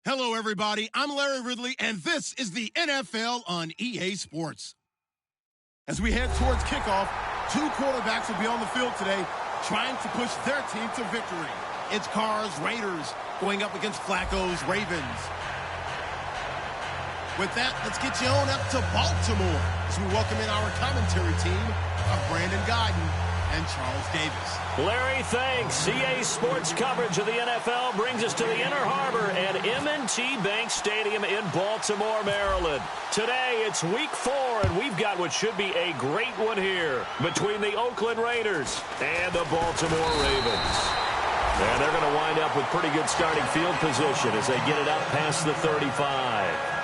Hello, everybody. I'm Larry Ridley, and this is the NFL on EA Sports. As we head towards kickoff, two quarterbacks will be on the field today trying to push their team to victory. It's Carr's Raiders going up against Flacco's Ravens. With that, let's get you on up to Baltimore as we welcome in our commentary team of Brandon Godden and Charles Davis. Larry, thanks. EA Sports coverage of the NFL brings us to the Inner Harbor at M&T Bank Stadium in Baltimore, Maryland. Today, it's Week 4, and we've got what should be a great one here between the Oakland Raiders and the Baltimore Ravens. And they're going to wind up with pretty good starting field position as they get it up past the 35.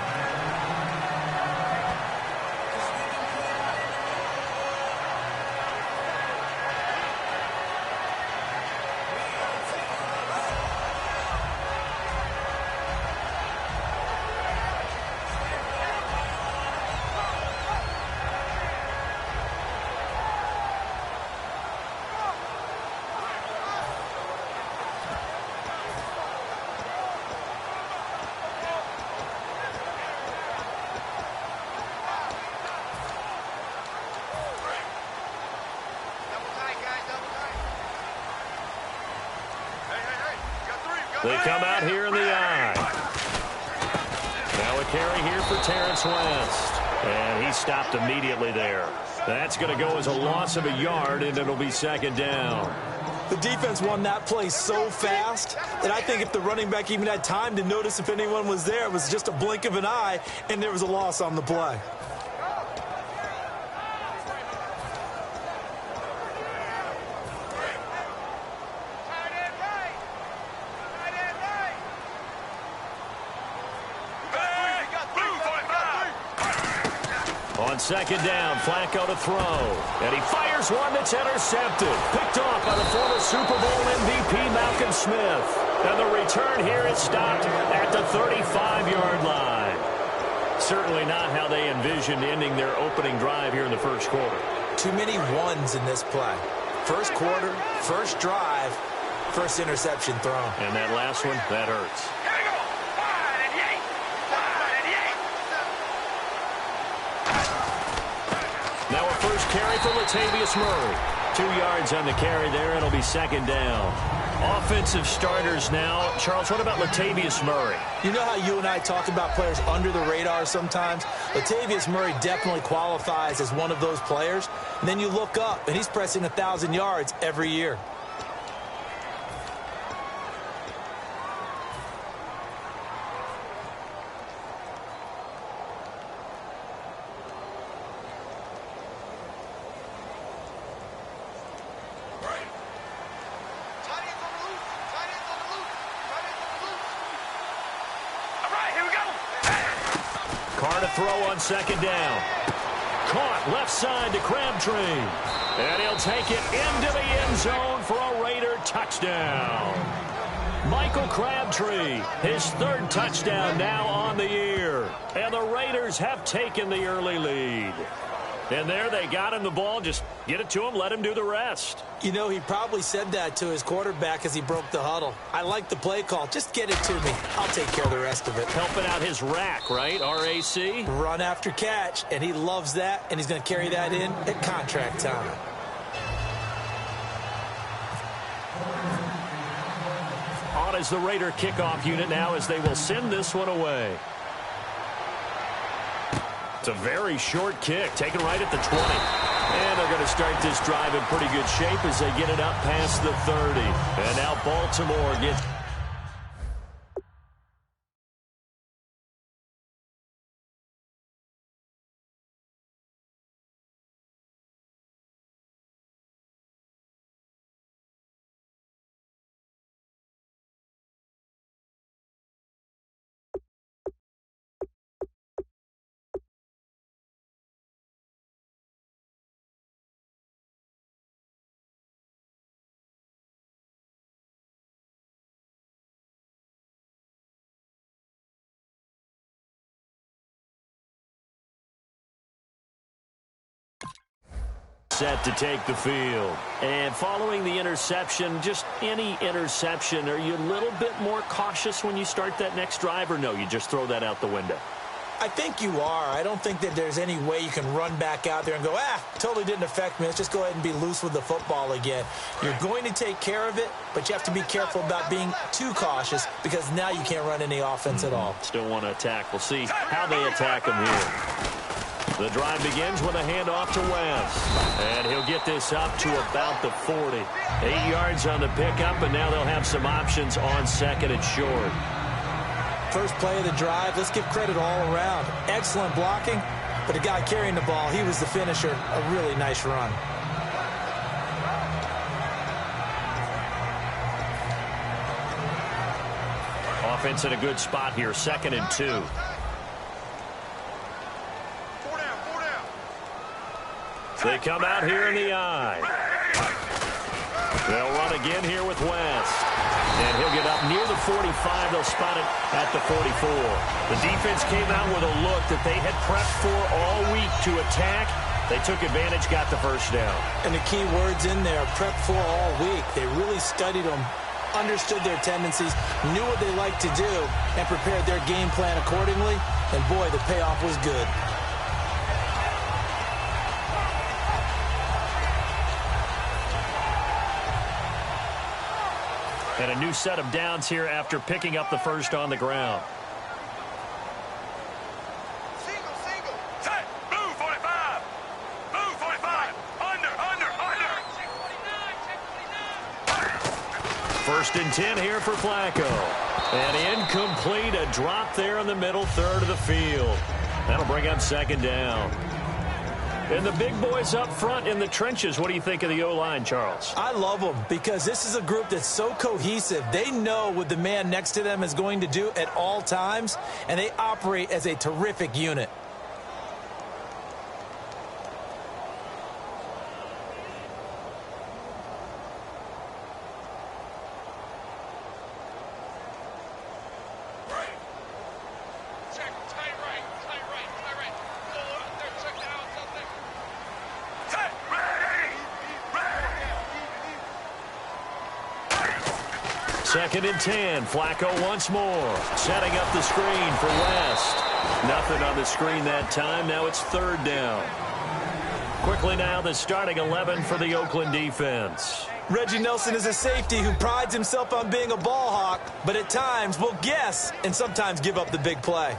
They come out here in the eye. Now a carry here for Terrence West. And he stopped immediately there. That's going to go as a loss of a yard, and it'll be second down. The defense won that play so fast that I think if the running back even had time to notice if anyone was there, it was just a blink of an eye, and there was a loss on the play. On second down, Flacco to throw. And he fires one that's intercepted. Picked off by the former Super Bowl MVP, Malcolm Smith. And the return here is stopped at the 35-yard line. Certainly not how they envisioned ending their opening drive here in the first quarter. Too many ones in this play. First quarter, first drive, first interception thrown. And that last one, that hurts. Now a first carry for Latavius Murray. 2 yards on the carry there, and it'll be second down. Offensive starters now. Charles, what about Latavius Murray? You know how you and I talk about players under the radar sometimes? Latavius Murray definitely qualifies as one of those players. And then you look up, and he's pressing 1,000 yards every year. Carr to throw on second down. Caught left side to Crabtree. And he'll take it into the end zone for a Raider touchdown. Michael Crabtree, his third touchdown now on the year. And the Raiders have taken the early lead. And there they got him the ball. Just get it to him, let him do the rest. You know, he probably said that to his quarterback as he broke the huddle. I like the play call. Just get it to me. I'll take care of the rest of it. Helping out his rack, right? RAC? Run after catch, and he loves that, and he's going to carry that in at contract time. On is the Raider kickoff unit now as they will send this one away. It's a very short kick, taken right at the 20. And they're going to start this drive in pretty good shape as they get it up past the 30. And now Baltimore gets... Set to take the field. And following the interception, just any interception, are you a little bit more cautious when you start that next drive, or no, you just throw that out the window? I think you are. I don't think that there's any way you can run back out there and go, totally didn't affect me. Let's just go ahead and be loose with the football again. You're going to take care of it, but you have to be careful about being too cautious because now you can't run any offense at all. Still want to attack. We'll see how they attack them here. The drive begins with a handoff to West. And he'll get this up to about the 40. 8 yards on the pickup, and now they'll have some options on second and short. First play of the drive, let's give credit all around. Excellent blocking, but the guy carrying the ball, he was the finisher. A really nice run. Offense in a good spot here, 2nd and 2. They come out here in the eye. They'll run again here with West. And he'll get up near the 45. They'll spot it at the 44. The defense came out with a look that they had prepped for all week to attack. They took advantage, got the first down. And the key words in there, prepped for all week. They really studied them, understood their tendencies, knew what they liked to do, and prepared their game plan accordingly. And boy, the payoff was good. And a new set of downs here after picking up the first on the ground. Single. Set. Blue 45. Blue 45. Under. 1st and 10 here for Flacco. And incomplete. A drop there in the middle third of the field. That'll bring up 2nd down. And the big boys up front in the trenches. What do you think of the O-line, Charles? I love them because this is a group that's so cohesive. They know what the man next to them is going to do at all times, and they operate as a terrific unit. Second and 10. Flacco once more. Setting up the screen for West. Nothing on the screen that time. Now it's 3rd down. Quickly now, the starting 11 for the Oakland defense. Reggie Nelson is a safety who prides himself on being a ball hawk, but at times will guess and sometimes give up the big play.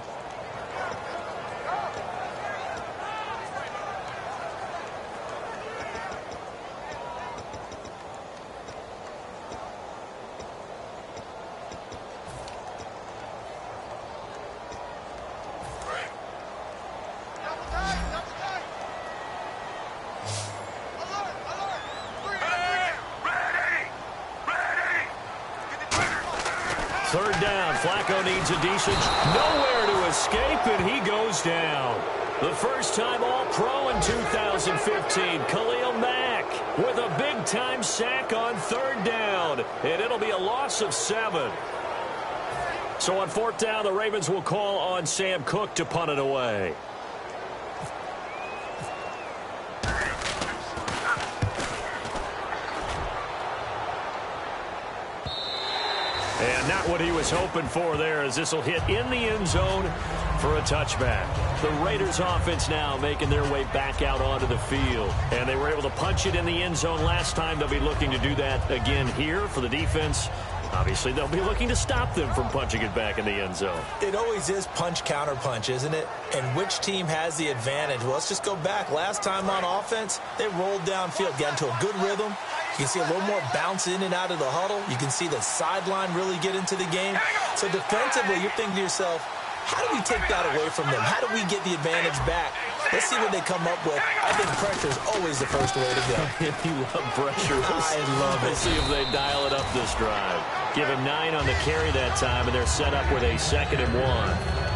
Third down. Flacco needs a decent. Nowhere to escape, and he goes down. The first time All-Pro in 2015, Khalil Mack with a big-time sack on 3rd down, and it'll be a loss of 7. So on 4th down, the Ravens will call on Sam Cook to punt it away. And not what he was hoping for there, as this will hit in the end zone for a touchback. The Raiders offense now making their way back out onto the field. And they were able to punch it in the end zone last time. They'll be looking to do that again here for the defense. Obviously, they'll be looking to stop them from punching it back in the end zone. It always is punch-counter-punch, isn't it? And which team has the advantage? Well, let's just go back. Last time on offense, they rolled downfield, got into a good rhythm. You can see a little more bounce in and out of the huddle. You can see the sideline really get into the game. So defensively, you're thinking to yourself, how do we take that away from them? How do we get the advantage back? Let's see what they come up with. I think pressure is always the first way to go. You love pressure. I love it. Let's see if they dial it up this drive. Give him 9 on the carry that time, and they're set up with a 2nd and 1.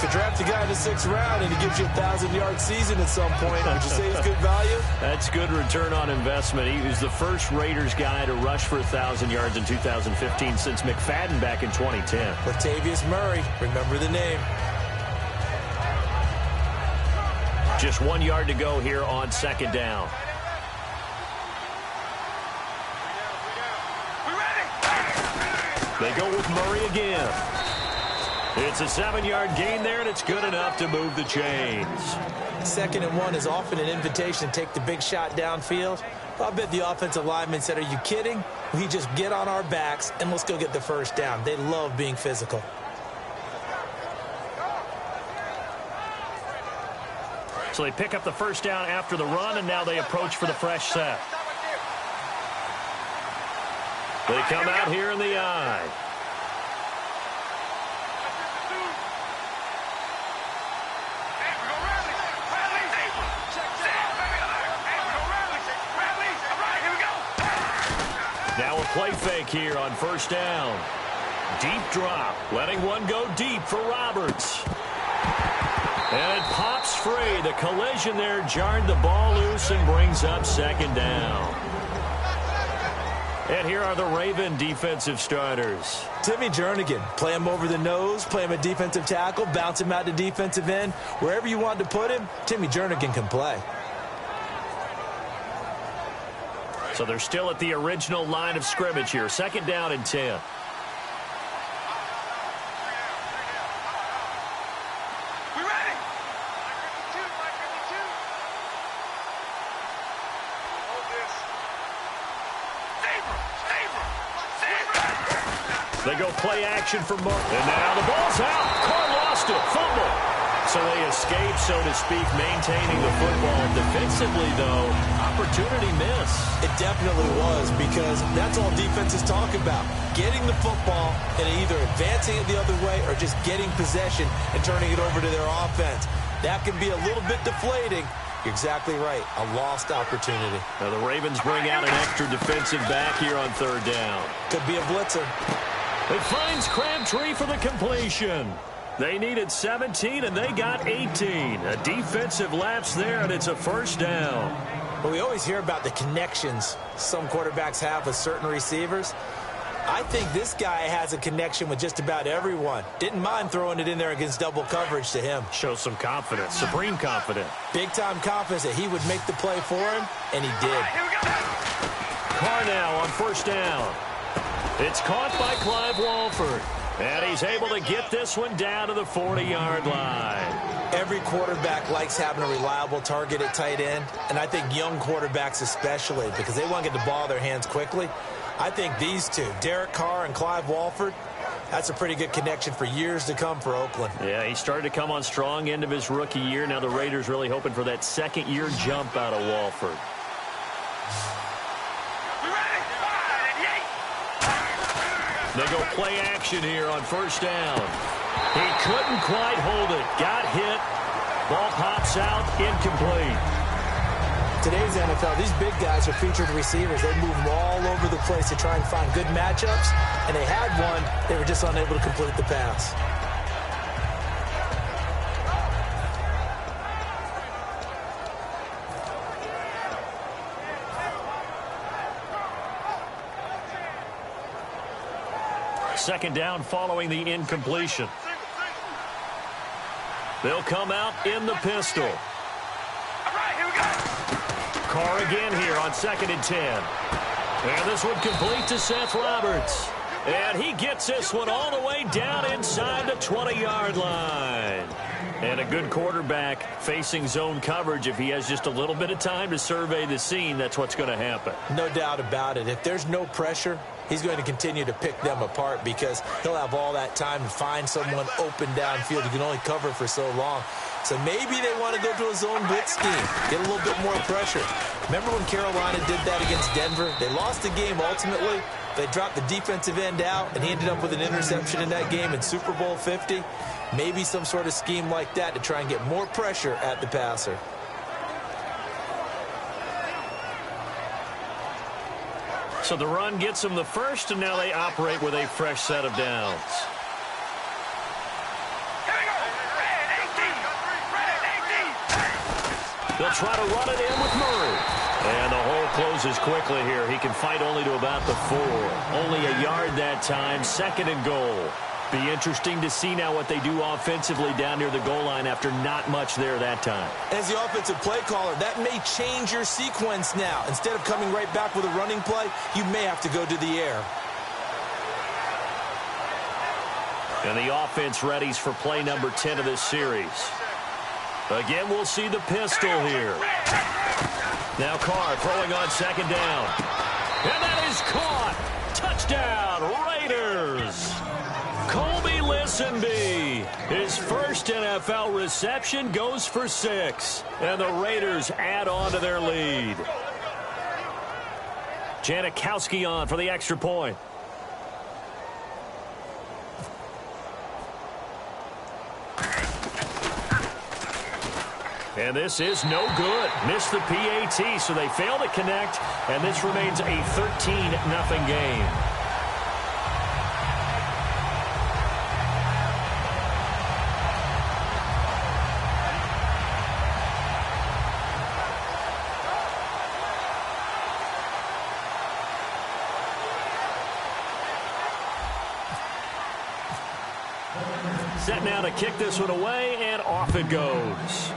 To draft a guy in the 6th round and he gives you a 1,000-yard season at some point, would you say it's good value? That's good return on investment. He was the first Raiders guy to rush for 1,000 yards in 2015 since McFadden back in 2010. Latavius Murray, remember the name. Just 1 yard to go here on 2nd down. They go with Murray again. It's a 7-yard gain there, and it's good enough to move the chains. 2nd and 1 is often an invitation to take the big shot downfield. I bet the offensive lineman said, are you kidding? We just get on our backs, and let's go get the first down. They love being physical. So they pick up the first down after the run, and now they approach for the fresh set. They come out here in the I. Now a play fake here on first down. Deep drop, letting one go deep for Roberts. And it pops free. The collision there jarred the ball loose and brings up 2nd down. And here are the Raven defensive starters. Timmy Jernigan, play him over the nose, play him at defensive tackle, bounce him out to defensive end. Wherever you want to put him, Timmy Jernigan can play. So they're still at the original line of scrimmage here. 2nd down and 10. They go play action for Mark. And now the ball's out. Carr lost it. Fumble. So they escape, so to speak, maintaining the football. Defensively, though, opportunity miss. It definitely was, because that's all defenses talk about. Getting the football and either advancing it the other way or just getting possession and turning it over to their offense. That can be a little bit deflating. You're exactly right. A lost opportunity. Now the Ravens bring out an extra defensive back here on 3rd down. Could be a blitzer. It finds Crabtree for the completion. They needed 17, and they got 18. A defensive lapse there, and it's a first down. Well, we always hear about the connections some quarterbacks have with certain receivers. I think this guy has a connection with just about everyone. Didn't mind throwing it in there against double coverage to him. Shows some confidence, supreme confidence. Big-time confidence that he would make the play for him, and he did. Carr now on first down. It's caught by Clive Walford. And he's able to get this one down to the 40-yard line. Every quarterback likes having a reliable target at tight end, and I think young quarterbacks especially, because they want to get the ball in their hands quickly. I think these two, Derek Carr and Clive Walford, that's a pretty good connection for years to come for Oakland. Yeah, he started to come on strong end of his rookie year. Now the Raiders really hoping for that 2nd-year jump out of Walford. They go play action here on first down. He couldn't quite hold it. Got hit. Ball pops out. Incomplete. Today's NFL, these big guys are featured receivers. They move all over the place to try and find good matchups. And they had one. They were just unable to complete the pass. Second down following the incompletion. They'll come out in the pistol. Carr again here on 2nd and 10. And this one complete to Seth Roberts. And he gets this one all the way down inside the 20-yard line. And a good quarterback facing zone coverage. If he has just a little bit of time to survey the scene, that's what's going to happen. No doubt about it. If there's no pressure, he's going to continue to pick them apart because he'll have all that time to find someone open downfield. He can only cover for so long. So maybe they want to go to a zone blitz scheme, get a little bit more pressure. Remember when Carolina did that against Denver? They lost the game ultimately. They dropped the defensive end out, and he ended up with an interception in that game in Super Bowl 50. Maybe some sort of scheme like that to try and get more pressure at the passer. So the run gets them the first, and now they operate with a fresh set of downs. They'll try to run it in with Murray. And the hole closes quickly here. He can fight only to about the 4. Only a yard that time, 2nd and goal. Be interesting to see now what they do offensively down near the goal line after not much there that time. As the offensive play caller, that may change your sequence now. Instead of coming right back with a running play, you may have to go to the air. And the offense readies for play number 10 of this series. Again, we'll see the pistol here. Now Carr throwing on second down. And that is caught. Touchdown, Raiders. Colby Listenbee, his first NFL reception, goes for 6. And the Raiders add on to their lead. Janikowski on for the extra point. And this is no good. Missed the PAT, so they fail to connect, and this remains a 13-0 game. Set now to kick this one away, and off it goes.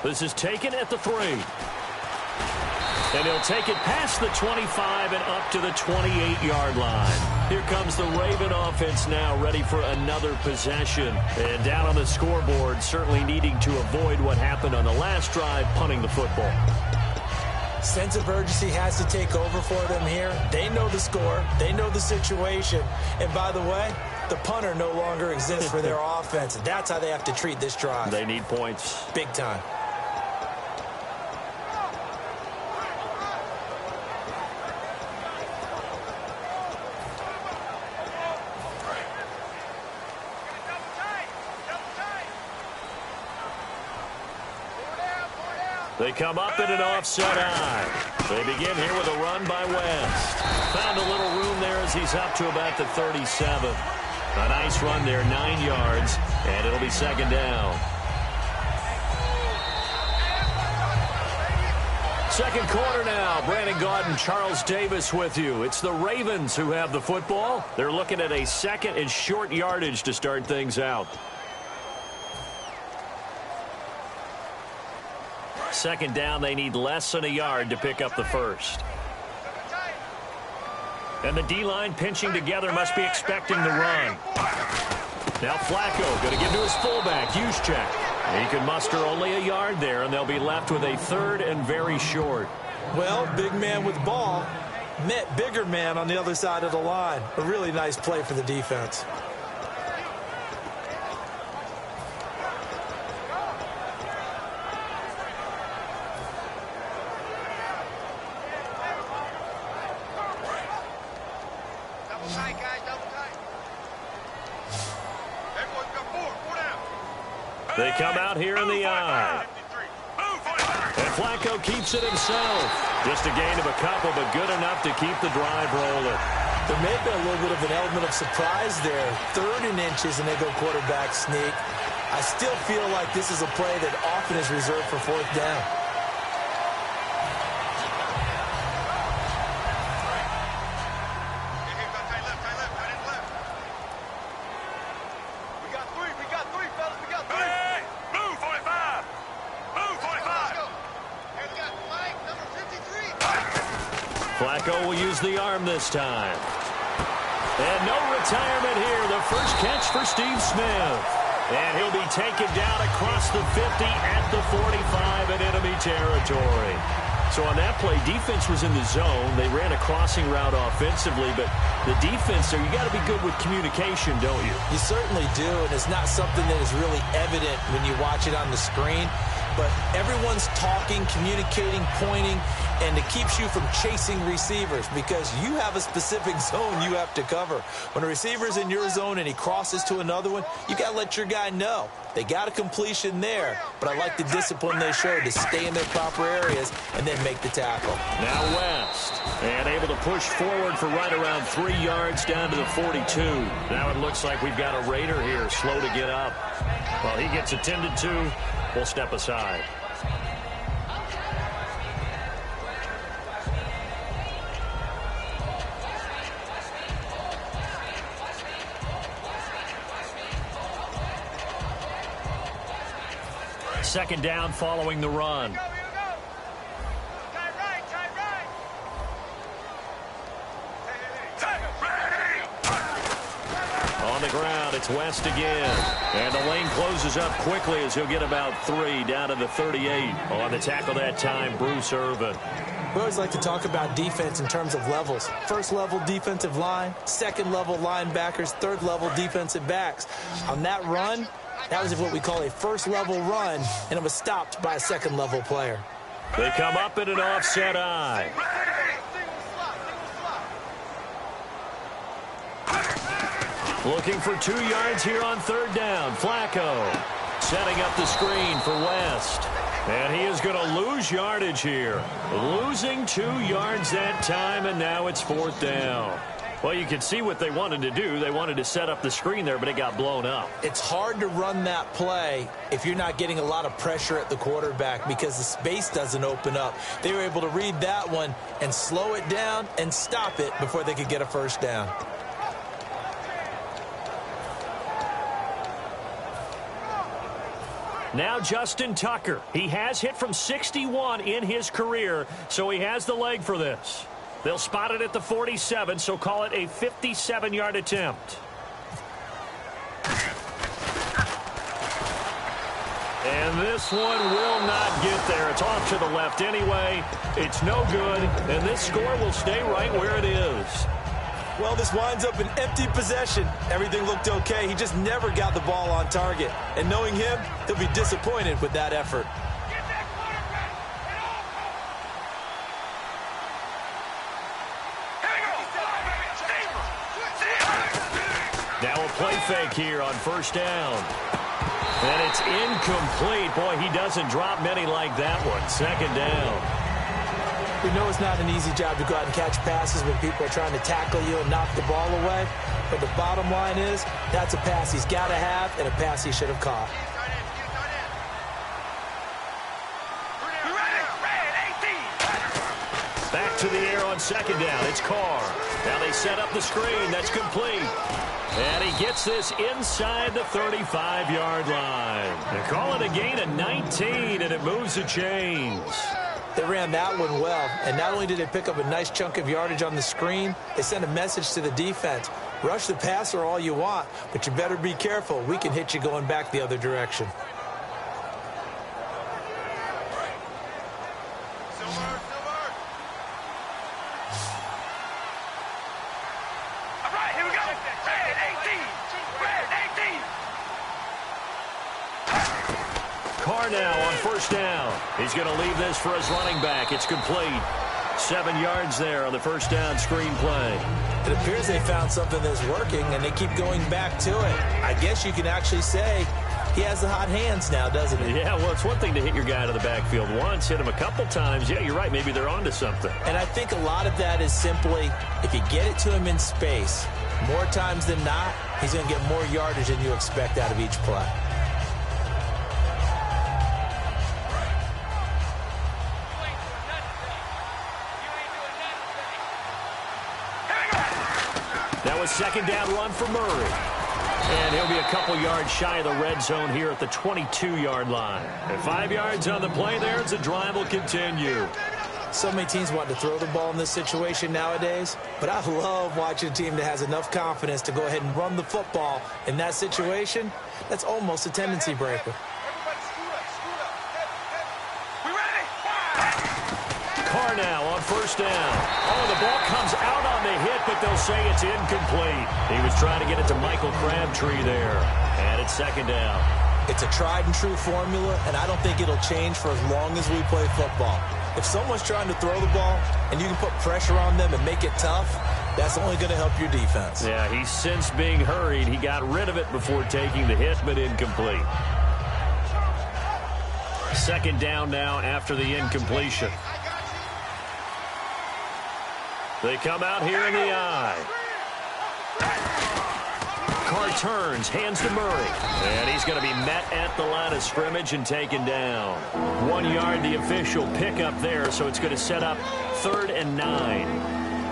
This is taken at the 3. And he'll take it past the 25 and up to the 28-yard line. Here comes the Raven offense now, ready for another possession. And down on the scoreboard, certainly needing to avoid what happened on the last drive, punting the football. Sense of urgency has to take over for them here. They know the score. They know the situation. And by the way, the punter no longer exists for their offense. That's how they have to treat this drive. They need points. Big time. They come up in an offset eye. They begin here with a run by West. Found a little room there as he's up to about the 37. A nice run there, 9 yards, and it'll be second down. Second quarter now. Brandon Gaudin, Charles Davis with you. It's the Ravens who have the football. They're looking at a second and short yardage to start things out. Second down, they need less than a yard to pick up the first. And the D-line pinching together must be expecting the run. Now Flacco going to give to his fullback, Juszczyk. He can muster only a yard there, and they'll be left with a third and very short. Well, big man with ball met bigger man on the other side of the line. A really nice play for the defense. They come out here in the eye. And Flacco keeps it himself. Just a gain of a couple, but good enough to keep the drive rolling. There may have been a little bit of an element of surprise there. 3rd and inches, and they go quarterback sneak. I still feel like this is a play that often is reserved for 4th down. Flacco will use the arm this time. And no retirement here. The first catch for Steve Smith. And he'll be taken down across the 50 at the 45 in enemy territory. So on that play, defense was in the zone. They ran a crossing route offensively, but the defense there, you got to be good with communication, don't you? You certainly do, and it's not something that is really evident when you watch it on the screen. But everyone's talking, communicating, pointing, and it keeps you from chasing receivers because you have a specific zone you have to cover. When a receiver's in your zone and he crosses to another one, you got to let your guy know. They got a completion there, but I like the discipline they showed to stay in their proper areas and then make the tackle. Now West, and able to push forward for right around 3 yards down to the 42. Now it looks like we've got a Raider here, slow to get up. Well, he gets attended to. We'll step aside. Second down following the run. On the ground, it's West again. And the lane closes up quickly as he'll get about 3 down to the 38. On the tackle that time, Bruce Irvin. We always like to talk about defense in terms of levels. First level defensive line, second level linebackers, third level defensive backs. On that run, that was what we call a first level run, and it was stopped by a second level player. They come up in an offset eye. Looking for 2 yards here on third down. Flacco setting up the screen for West. And he is going to lose yardage here. Losing 2 yards that time, and now it's 4th down. Well, you can see what they wanted to do. They wanted to set up the screen there, but it got blown up. It's hard to run that play if you're not getting a lot of pressure at the quarterback because the space doesn't open up. They were able to read that one and slow it down and stop it before they could get a first down. Now Justin Tucker. He has hit from 61 in his career, so he has the leg for this. They'll spot it at the 47, so call it a 57-yard attempt. And this one will not get there. It's off to the left anyway. It's no good, and this score will stay right where it is. Well, this winds up an empty possession. Everything looked okay. He just never got the ball on target. And knowing him, he'll be disappointed with that effort. Now a play fake here on first down. And it's incomplete. Boy, he doesn't drop many like that one. 2nd down. We know it's not an easy job to go out and catch passes when people are trying to tackle you and knock the ball away. But the bottom line is, that's a pass he's got to have and a pass he should have caught. Back to the air on 2nd down. It's Carr. Now they set up the screen. That's complete. And he gets this inside the 35-yard line. They call it a gain of 19, and it moves the chains. They ran that one well, and not only did they pick up a nice chunk of yardage on the screen, they sent a message to the defense. Rush the passer all you want, but you better be careful. We can hit you going back the other direction. All right, here we go. Red 18. Red 18. Carr now on first down. He's going to leave this for his running back. It's complete. 7 yards there on the first down screen play. It appears they found something that's working, and they keep going back to it. I guess you can actually say he has the hot hands now, doesn't he? Yeah, well, it's one thing to hit your guy out of the backfield once, hit him a couple times. Yeah, you're right. Maybe they're onto something. And I think a lot of that is simply if you get it to him in space, more times than not, he's going to get more yardage than you expect out of each play. That was 2nd down run for Murray. And he'll be a couple yards shy of the red zone here at the 22-yard line. And 5 yards on the play there as the drive will continue. So many teams want to throw the ball in this situation nowadays, but I love watching a team that has enough confidence to go ahead and run the football in that situation. That's almost a tendency breaker. Carr now on first down. Oh, the ball comes out on the hit, but they'll say it's incomplete. He was trying to get it to Michael Crabtree there. And it's 2nd down. It's a tried and true formula, and I don't think it'll change for as long as we play football. If someone's trying to throw the ball and you can put pressure on them and make it tough, that's only going to help your defense. Yeah, he's since being hurried. He got rid of it before taking the hit, but incomplete. 2nd down now after the incompletion. They come out here in the eye. Carr turns, hands to Murray. And he's going to be met at the line of scrimmage and taken down. 1 yard, the official pickup there, so it's going to set up 3rd and 9.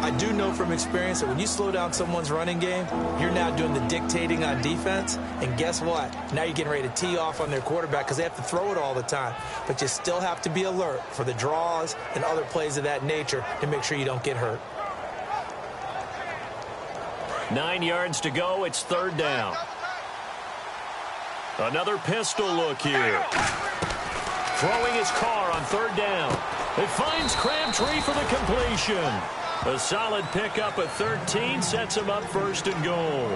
I do know from experience that when you slow down someone's running game, you're now doing the dictating on defense. And guess what? Now you're getting ready to tee off on their quarterback because they have to throw it all the time. But you still have to be alert for the draws and other plays of that nature to make sure you don't get hurt. 9 yards to go. It's third down. Another pistol look here. Throwing his car on third down. It finds Crabtree for the completion. A solid pickup at 13 sets him up first and goal.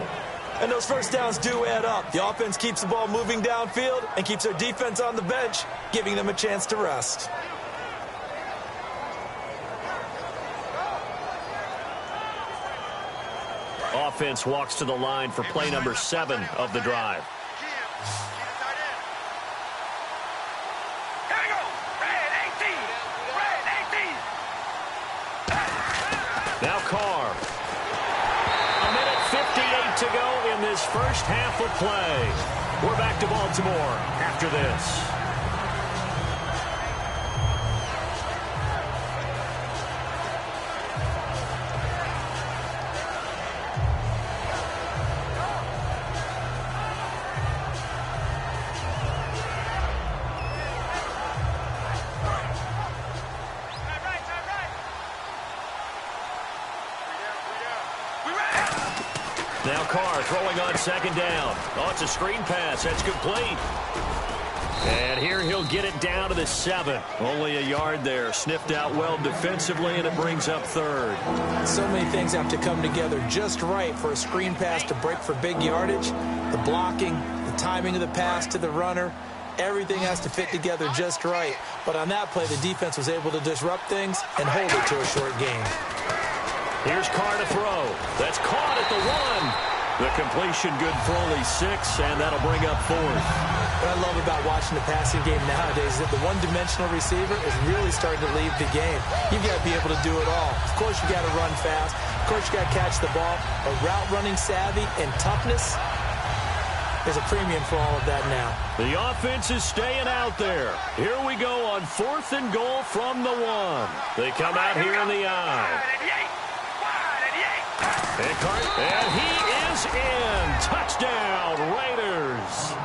And those first downs do add up. The offense keeps the ball moving downfield and keeps their defense on the bench, giving them a chance to rest. Offense walks to the line for play number 7 of the drive. Here we go. Red 18. Red 18. Now Carr. A minute 58 to go in this first half of play. We're back to Baltimore after this. Now Carr throwing on second down. Oh, it's a screen pass. That's complete. And here he'll get it down to the 7. Only a yard there. Sniffed out well defensively, and it brings up third. So many things have to come together just right for a screen pass to break for big yardage. The blocking, the timing of the pass to the runner, everything has to fit together just right. But on that play, the defense was able to disrupt things and hold it to a short game. Here's Carr to throw. That's caught at the 1. The completion good for only 6, and that'll bring up fourth. What I love about watching the passing game nowadays is that the one-dimensional receiver is really starting to leave the game. You've got to be able to do it all. Of course, you got to run fast. Of course, you got to catch the ball. But route running savvy and toughness, there's a premium for all of that now. The offense is staying out there. Here we go on 4th and goal from the 1. They come out here in the eye. And he is in. Touchdown, Raiders.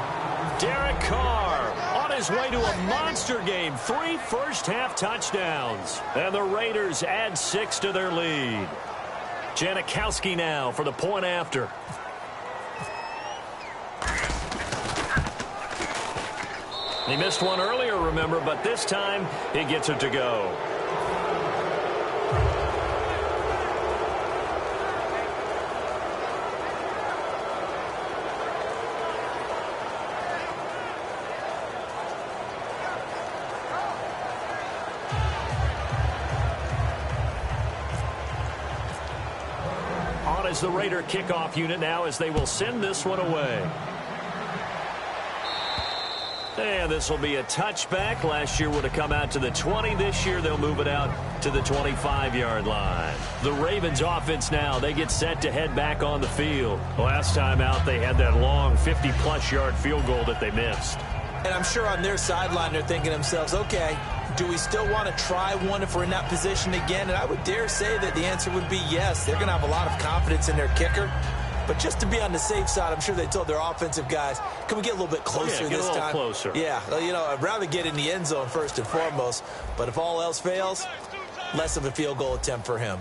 Derek Carr on his way to a monster game. 3 first-half touchdowns. And the Raiders add 6 to their lead. Janikowski now for the point after. He missed one earlier, remember, but this time he gets it to go. Is the Raider kickoff unit now as they will send this one away. And this will be a touchback. Last year would have come out to the 20. This year they'll move it out to the 25-yard line. The Ravens offense now, they get set to head back on the field. Last time out they had that long 50-plus yard field goal that they missed. And I'm sure on their sideline they're thinking to themselves, okay, do we still want to try one if we're in that position again? And I would dare say that the answer would be yes. They're going to have a lot of confidence in their kicker. But just to be on the safe side, I'm sure they told their offensive guys, can we get a little bit closer this time? Closer. Yeah, well, you know, I'd rather get in the end zone first and foremost. But if all else fails, less of a field goal attempt for him.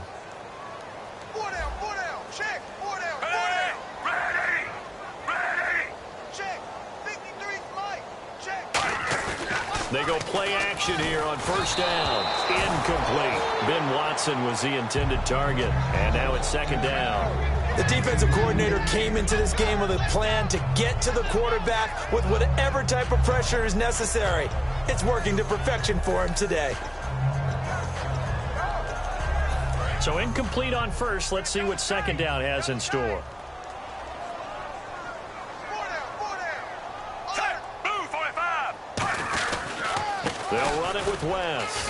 4 down, check, 4 down, 4 down. Ready, ready. Check, 53 flight, check. They go play action here on first down. Incomplete. Ben Watson was the intended target. And now it's second down. The defensive coordinator came into this game with a plan to get to the quarterback with whatever type of pressure is necessary. It's working to perfection for him today. So incomplete on first. Let's see what second down has in store. 4 down. Set, blue 45. They'll run it with West.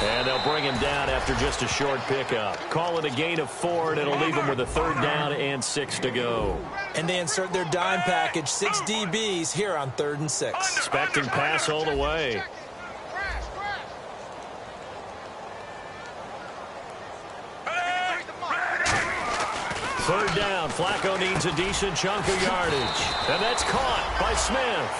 And they'll bring him down after just a short pickup. Call it a gain of 4, and it'll leave him with a third down and 6 to go. And they insert their dime package, 6 DBs here on 3rd and 6. Expecting pass all the way. Third down. Flacco needs a decent chunk of yardage. And that's caught by Smith.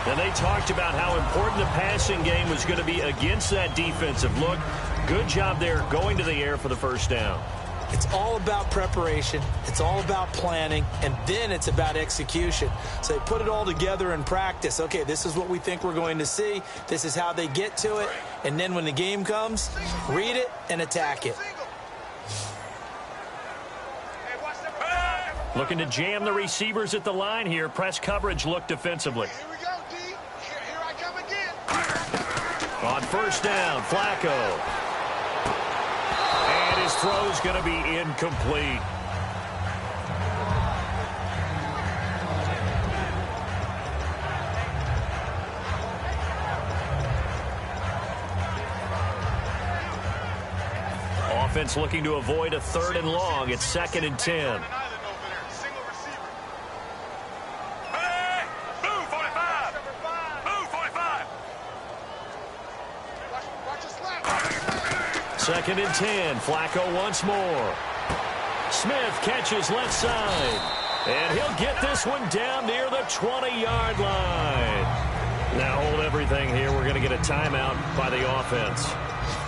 And they talked about how important the passing game was going to be against that defensive look. Good job there going to the air for the first down. It's all about preparation. It's all about planning, and then it's about execution. So they put it all together in practice. Okay, this is what we think we're going to see. This is how they get to it. And then when the game comes, read it and attack it. Looking to jam the receivers at the line here. Press coverage look defensively. Here we go, D. Here I come again. On first down, Flacco. And his throw's going to be incomplete. Offense looking to avoid a 3rd and long. It's 2nd and 10. Second and 10. Flacco once more. Smith catches left side. And he'll get this one down near the 20-yard line. Now hold everything here. We're going to get a timeout by the offense.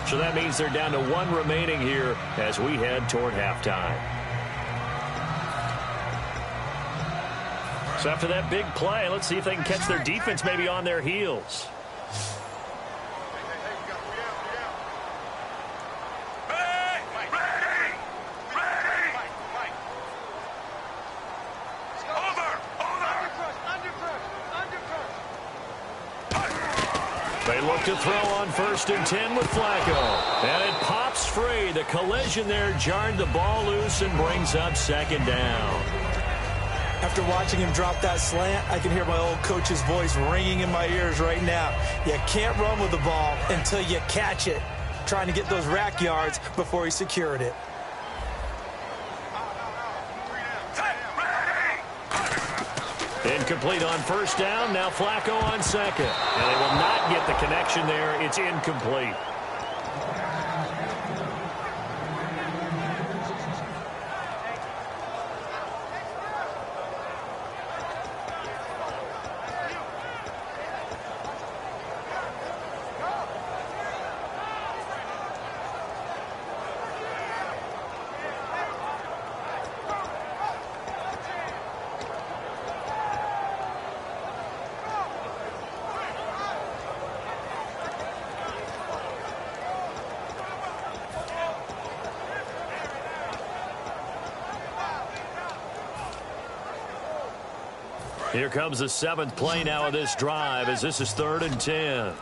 So that means they're down to 1 remaining here as we head toward halftime. So after that big play, let's see if they can catch their defense maybe on their heels. They look to throw on 1st and 10 with Flacco. And it pops free. The collision there jarred the ball loose and brings up 2nd down. After watching him drop that slant, I can hear my old coach's voice ringing in my ears right now. You can't run with the ball until you catch it. Trying to get those rack yards before he secured it. Incomplete on 1st down. Now Flacco on 2nd. And they will not get the connection there. It's incomplete. Here comes the 7th play now of this drive as this is 3rd and 10.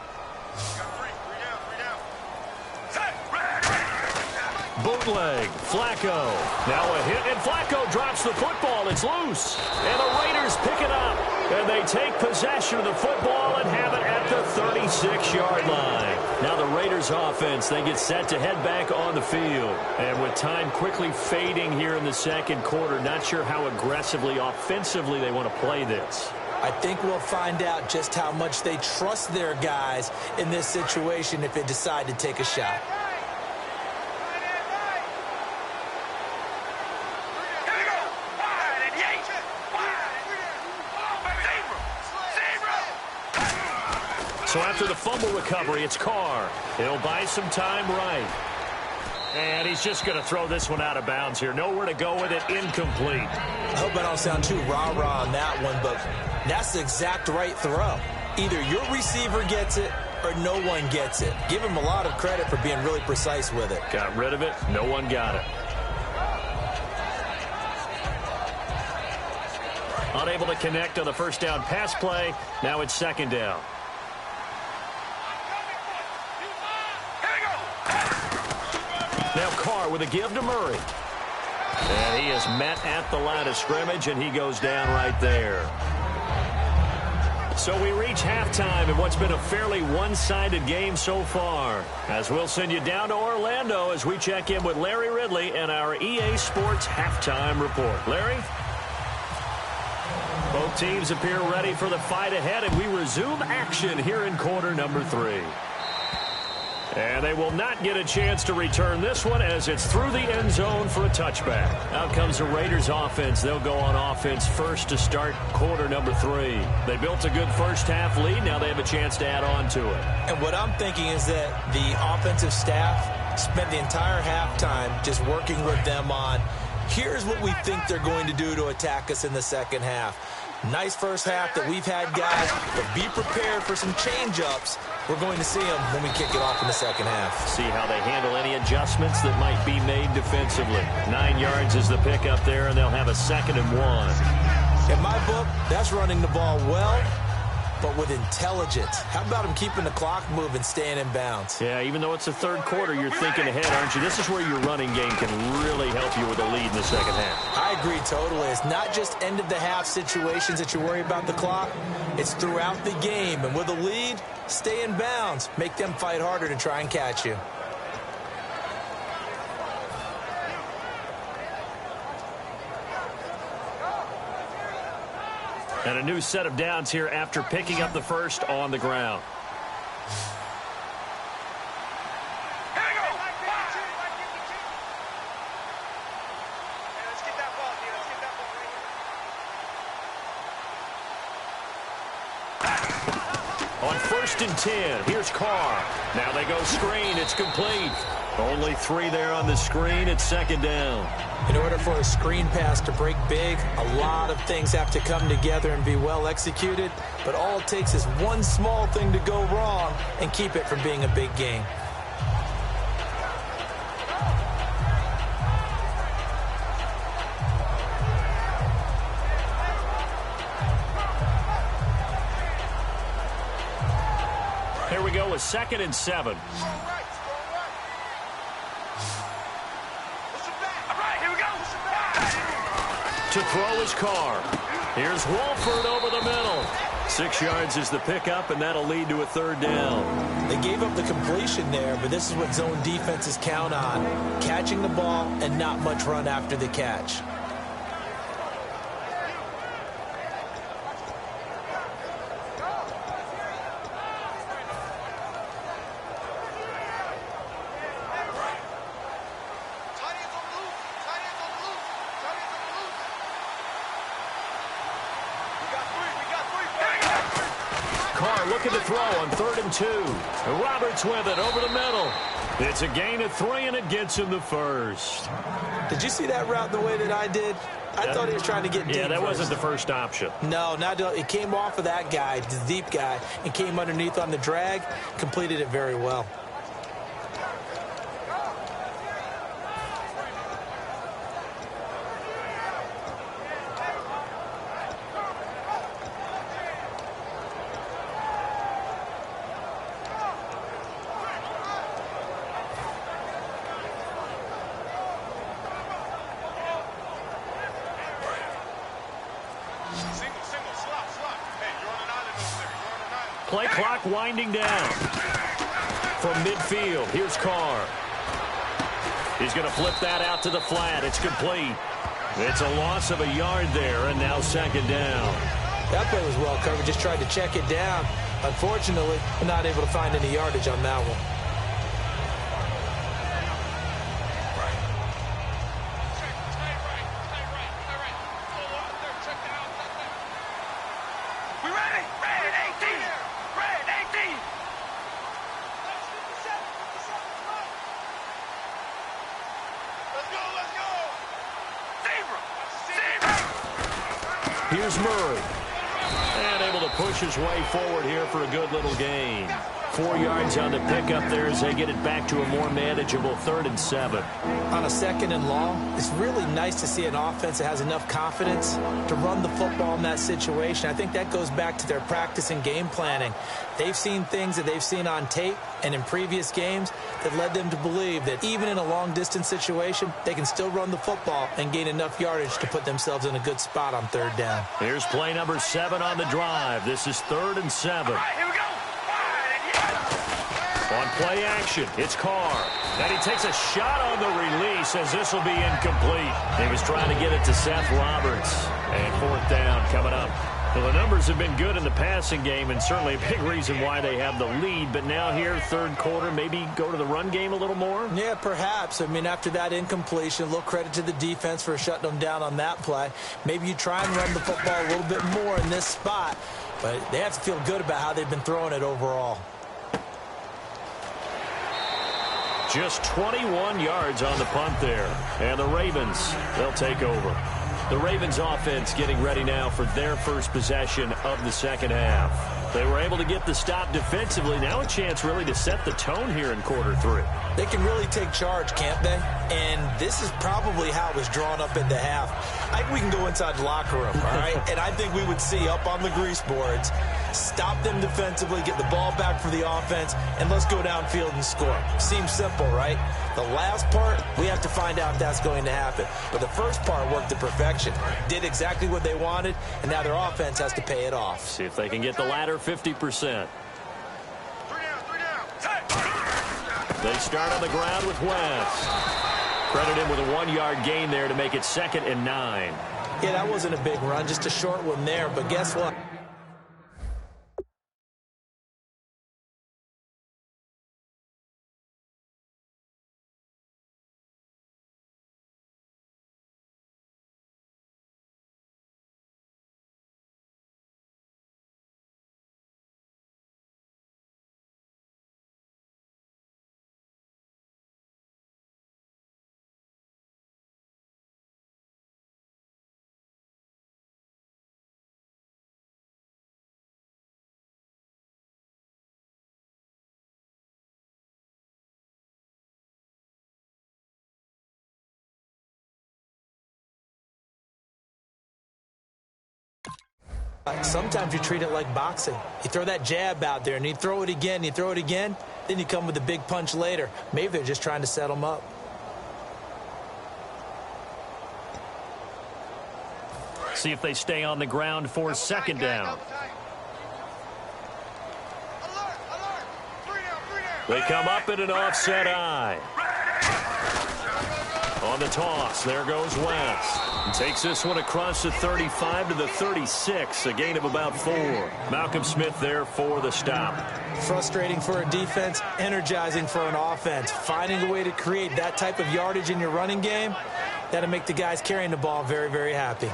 Bootleg. Flacco. Now a hit, and Flacco drops the football. It's loose. And the Raiders pick it up. And they take possession of the football and have it at the 36-yard line. Now the Raiders offense, they get set to head back on the field. And with time quickly fading here in the 2nd quarter, not sure how aggressively, offensively they want to play this. I think we'll find out just how much they trust their guys in this situation if they decide to take a shot. So after the fumble recovery, it's Carr. He'll buy some time right. And he's just going to throw this one out of bounds here. Nowhere to go with it. Incomplete. I hope I don't sound too rah-rah on that one, but that's the exact right throw. Either your receiver gets it or no one gets it. Give him a lot of credit for being really precise with it. Got rid of it. No one got it. Unable to connect on the 1st down pass play. Now it's 2nd down. Now Carr with a give to Murray. And he is met at the line of scrimmage, and he goes down right there. So we reach halftime in what's been a fairly one-sided game so far. As we'll send you down to Orlando as we check in with Larry Ridley and our EA Sports halftime report. Larry? Both teams appear ready for the fight ahead, and we resume action here in quarter number 3. And they will not get a chance to return this one as it's through the end zone for a touchback. Out comes the Raiders offense. They'll go on offense first to start quarter number 3. They built a good first-half lead. Now they have a chance to add on to it. And what I'm thinking is that the offensive staff spent the entire halftime just working with them on, here's what we think they're going to do to attack us in the second half. Nice first half that we've had, guys, but be prepared for some change-ups. We're going to see them when we kick it off in the second half. See how they handle any adjustments that might be made defensively. 9 yards is the pickup there, and they'll have a 2nd and 1. In my book, that's running the ball well, but with intelligence. How about him keeping the clock moving, staying in bounds? Yeah, even though it's the third quarter, you're thinking ahead, aren't you? This is where your running game can really help you with a lead in the second half. I agree totally. It's not just end-of-the-half situations that you worry about the clock. It's throughout the game. And with a lead, stay in bounds. Make them fight harder to try and catch you. And a new set of downs here after picking up the first on the ground. Here we go. Let's get that ball here. Let's get that ball right here. On 1st and 10, here's Carr. Now they go screen. It's complete. Only 3 there on the screen. It's 2nd down. In order for a screen pass to break big, a lot of things have to come together and be well executed. But all it takes is one small thing to go wrong and keep it from being a big gain. Here we go with 2nd and 7. To throw his Carr. Here's Wolford over the middle. 6 yards is the pickup, and that'll lead to a 3rd down. They gave up the completion there, but this is what zone defenses count on. Catching the ball and not much run after the catch. Looking to throw on 3rd and 2. Roberts with it over the middle. It's a gain of 3, and it gets him the first. Did you see that route the way that I did? I thought he was trying to get deep. Yeah, that first. wasn't the first option. No, it came off of that guy, the deep guy, and came underneath on the drag. Completed it very well. Play clock winding down. From midfield, here's Carr. He's going to flip that out to the flat. It's complete. It's a loss of a yard there, and now 2nd down. That play was well covered. Just tried to check it down. Unfortunately, we're not able to find any yardage on that one. Here's Murray. And able to push his way forward here for a good little gain. 4 yards on the pickup there as they get it back to a more manageable 3rd and 7. On a 2nd and long, it's really nice to see an offense that has enough confidence to run the football in that situation. I think that goes back to their practice and game planning. They've seen things that they've seen on tape and in previous games that led them to believe that even in a long-distance situation, they can still run the football and gain enough yardage to put themselves in a good spot on 3rd down. Here's play number 7 on the drive. This is 3rd and 7. Here we go. On play action, it's Carr. And he takes a shot on the release as this will be incomplete. He was trying to get it to Seth Roberts. And 4th down coming up. Well, the numbers have been good in the passing game and certainly a big reason why they have the lead. But now here, 3rd quarter, maybe go to the run game a little more? Yeah, perhaps. I mean, after that incompletion, a little credit to the defense for shutting them down on that play. Maybe you try and run the football a little bit more in this spot. But they have to feel good about how they've been throwing it overall. Just 21 yards on the punt there. And the Ravens, they'll take over. The Ravens offense getting ready now for their first possession of the second half. They were able to get the stop defensively. Now a chance really to set the tone here in quarter 3. They can really take charge, can't they? And this is probably how it was drawn up at the half. I think we can go inside the locker room, all right? And I think we would see up on the grease boards, stop them defensively, get the ball back for the offense, and let's go downfield and score. Seems simple, right? The last part, we have to find out if that's going to happen. But the first part worked to perfection. Did exactly what they wanted, and now their offense has to pay it off. See if they can get the latter 50%. They start on the ground with West. Credit him with a 1-yard gain there to make it 2nd and 9. Yeah, that wasn't a big run, just a short one there. But guess what? Sometimes you treat it like boxing. You throw that jab out there, and you throw it again, you throw it again, then you come with a big punch later. Maybe they're just trying to set them up. See if they stay on the ground for 2nd down. They come up in an offset eye. On the toss, there goes West. And takes this one across the 35 to the 36, a gain of about 4. Malcolm Smith there for the stop. Frustrating for a defense, energizing for an offense. Finding a way to create that type of yardage in your running game, that'll make the guys carrying the ball very, very happy.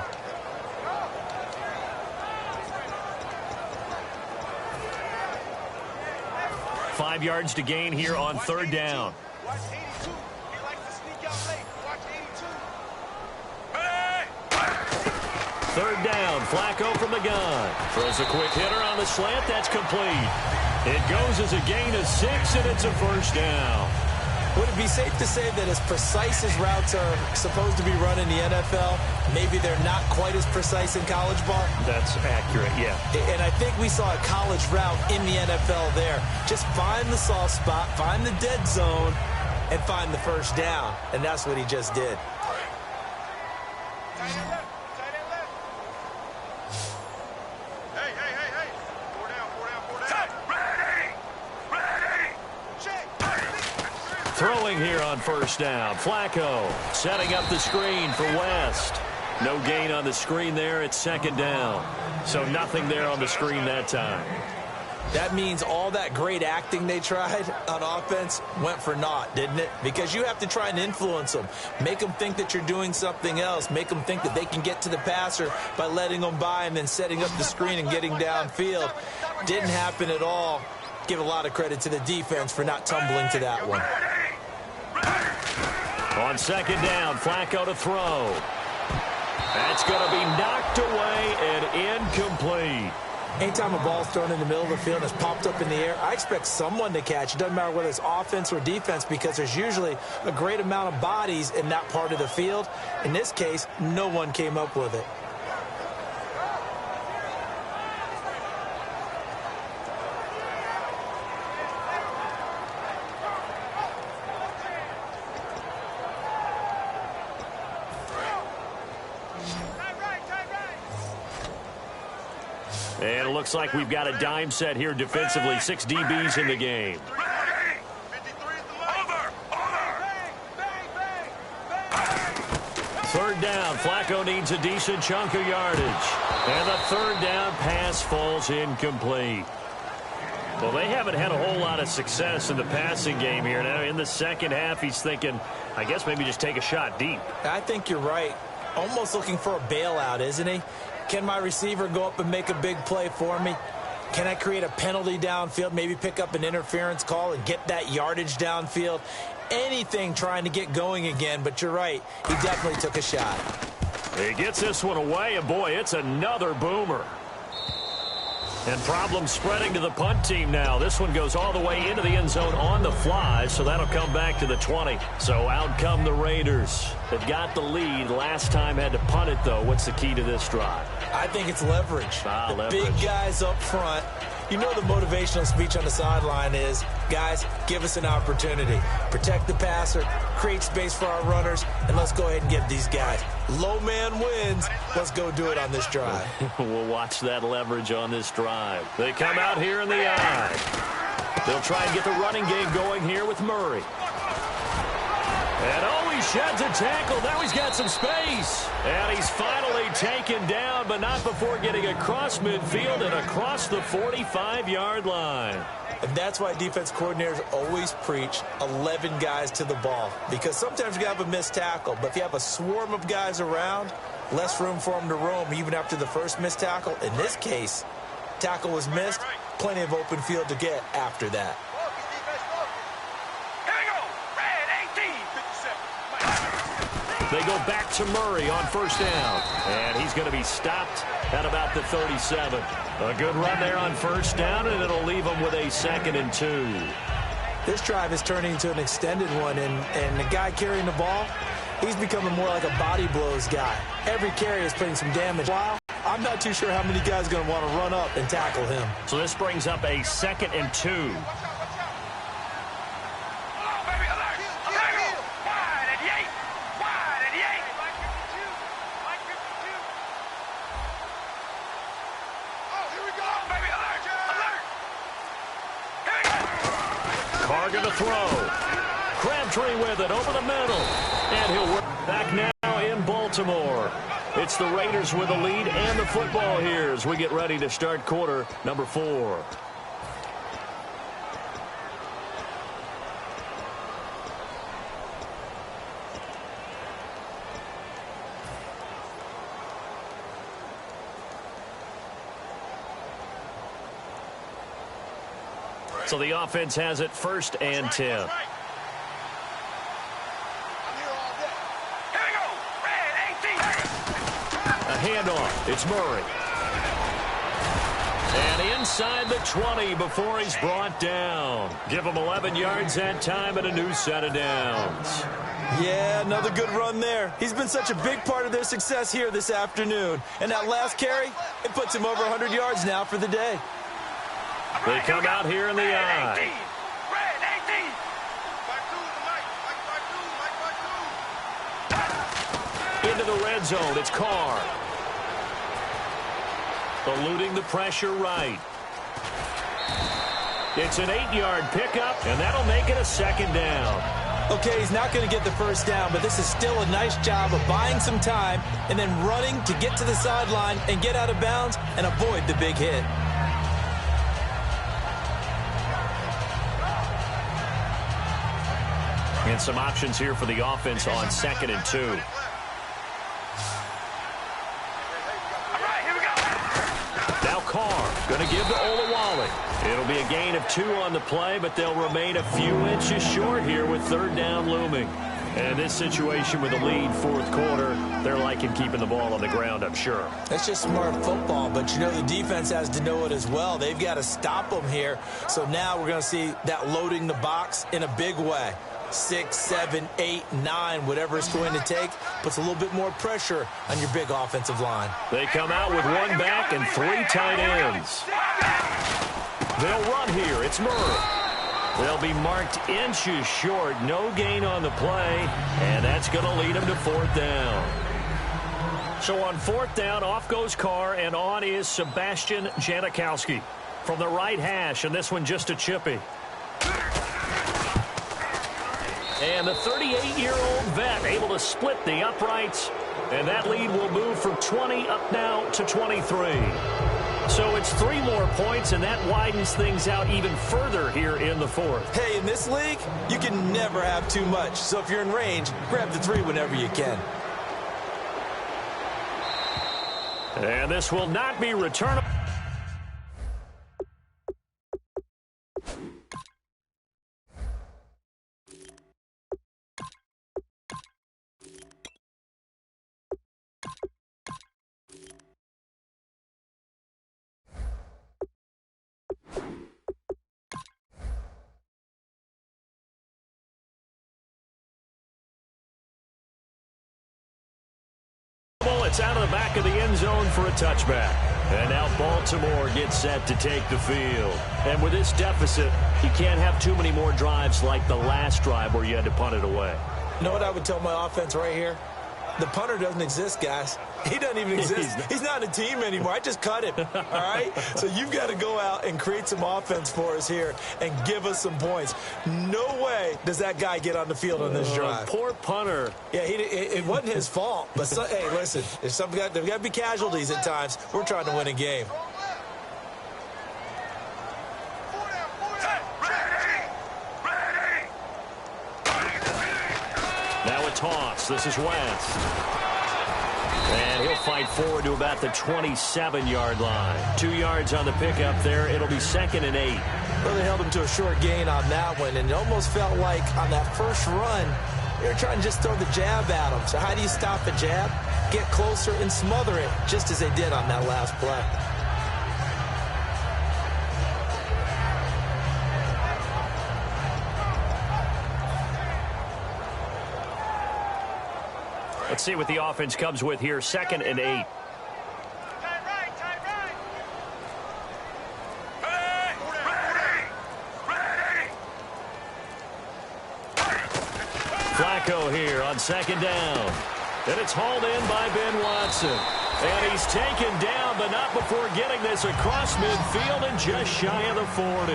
Five yards to gain here on 3rd down. Third down, Flacco from the gun. Throws a quick hitter on the slant. That's complete. It goes as a gain of 6, and it's a 1st down. Would it be safe to say that as precise as routes are supposed to be run in the NFL, maybe they're not quite as precise in college ball? That's accurate, yeah. And I think we saw a college route in the NFL there. Just find the soft spot, find the dead zone, and find the 1st down. And that's what he just did. Throwing here on 1st down. Flacco setting up the screen for West. No gain on the screen there. It's 2nd down. So nothing there on the screen that time. That means all that great acting they tried on offense went for naught, didn't it? Because you have to try and influence them. Make them think that you're doing something else. Make them think that they can get to the passer by letting them by and then setting up the screen and getting downfield. Didn't happen at all. Give a lot of credit to the defense for not tumbling to that one. On 2nd down, Flacco to throw. That's going to be knocked away and incomplete. Anytime a ball's thrown in the middle of the field and it's popped up in the air, I expect someone to catch. It doesn't matter whether it's offense or defense because there's usually a great amount of bodies in that part of the field. In this case, no one came up with it. And it looks like we've got a dime set here defensively. 6 DBs in the game. Third down. Flacco needs a decent chunk of yardage. And the 3rd down pass falls incomplete. Well, they haven't had a whole lot of success in the passing game here. Now, in the second half, he's thinking, I guess maybe just take a shot deep. I think you're right. Almost looking for a bailout, isn't he? Can my receiver go up and make a big play for me? Can I create a penalty downfield, maybe pick up an interference call and get that yardage downfield? Anything trying to get going again, but you're right. He definitely took a shot. He gets this one away, and boy, it's another boomer. And problems spreading to the punt team now. This one goes all the way into the end zone on the fly, so that'll come back to the 20. So out come the Raiders. They've got the lead. Last time had to punt it, though. What's the key to this drive? I think it's leverage. Leverage. Big guys up front. You know the motivational speech on the sideline is, guys, give us an opportunity. Protect the passer, create space for our runners, and let's go ahead and get these guys. Low man wins. Let's go do it on this drive. We'll watch that leverage on this drive. They come out here in the eye. They'll try and get the running game going here with Murray. And oh, he sheds a tackle. Now he's got some space. And he's finally taken down, but not before getting across midfield and across the 45-yard line. And that's why defense coordinators always preach 11 guys to the ball. Because sometimes you have a missed tackle, but if you have a swarm of guys around, less room for them to roam even after the first missed tackle. In this case, tackle was missed, plenty of open field to get after that. They go back to Murray on first down. And he's going to be stopped at about the 37. A good run there on first down, and it'll leave him with a 2nd and 2. This drive is turning into an extended one, and the guy carrying the ball, he's becoming more like a body blows guy. Every carry is putting some damage. Wow, I'm not too sure how many guys are going to want to run up and tackle him. So this brings up a 2nd and 2. To throw. Crabtree with it over the middle. And he'll work back now in Baltimore. It's the Raiders with the lead and the football here as we get ready to start quarter number 4. So the offense has it 1st and 10. A handoff. It's Murray. And inside the 20 before he's brought down. Give him 11 yards that time and a new set of downs. Yeah, another good run there. He's been such a big part of their success here this afternoon. And that last carry, it puts him over 100 yards now for the day. They come out here in the eye. Into the red zone. It's Carr. Eluding the pressure right. It's an 8-yard pickup, and that'll make it a 2nd down. Okay, he's not going to get the first down, but this is still a nice job of buying some time and then running to get to the sideline and get out of bounds and avoid the big hit. And some options here for the offense on 2nd and 2. Now Carr going to give to Olawale. It'll be a gain of 2 on the play, but they'll remain a few inches short here with 3rd down looming. And this situation with the lead 4th quarter, they're liking keeping the ball on the ground, I'm sure. That's just smart football, but you know the defense has to know it as well. They've got to stop them here. So now we're going to see that loading the box in a big way. 6, 7, 8, 9, whatever it's going to take, puts a little bit more pressure on your big offensive line. They come out with 1 back and 3 tight ends. They'll run here. It's Murray. They'll be marked inches short. No gain on the play, and that's going to lead them to 4th down. So on 4th down, off goes Carr, and on is Sebastian Janikowski from the right hash, and this one just a chippy. And the 38-year-old vet able to split the uprights, and that lead will move from 20 up now to 23. So it's 3 more points, and that widens things out even further here in the 4th. Hey, in this league, you can never have too much. So if you're in range, grab the 3 whenever you can. And this will not be returnable. It's out of the back of the end zone for a touchback. And now Baltimore gets set to take the field. And with this deficit, you can't have too many more drives like the last drive where you had to punt it away. You know what I would tell my offense right here? The punter doesn't exist, guys. He doesn't even exist. He's not a team anymore. I just cut him, all right? So you've got to go out and create some offense for us here and give us some points. No way does that guy get on the field on this drive. Poor punter. Yeah, it wasn't his fault. But, hey, listen, there's got to be casualties at times. We're trying to win a game. Now a toss. This is Wentz. And he'll fight forward to about the 27-yard line. 2 yards on the pickup there. It'll be 2nd and 8. Well, they held him to a short gain on that one, and it almost felt like on that first run, they were trying to just throw the jab at him. So how do you stop a jab? Get closer and smother it, just as they did on that last play. Let's see what the offense comes with here. 2nd and 8. Flacco here on 2nd down. And it's hauled in by Ben Watson. And he's taken down, but not before getting this across midfield and just shy of the 40.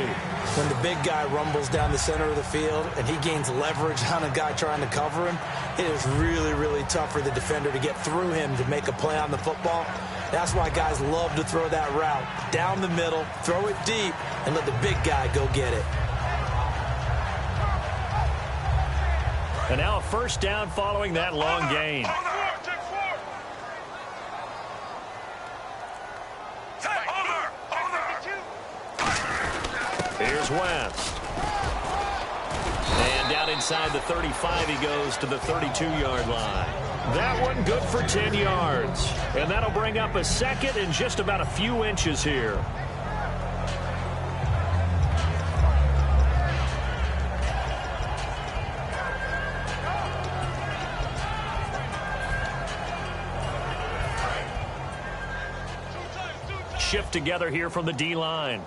When the big guy rumbles down the center of the field and he gains leverage on a guy trying to cover him, it is really, really tough for the defender to get through him to make a play on the football. That's why guys love to throw that route down the middle, throw it deep, and let the big guy go get it. And now a first down following that long gain. Here's Wentz. And down inside the 35, he goes to the 32-yard line. That one good for 10 yards. And that'll bring up a 2nd and just about a few inches here. Shift together here from the D-line.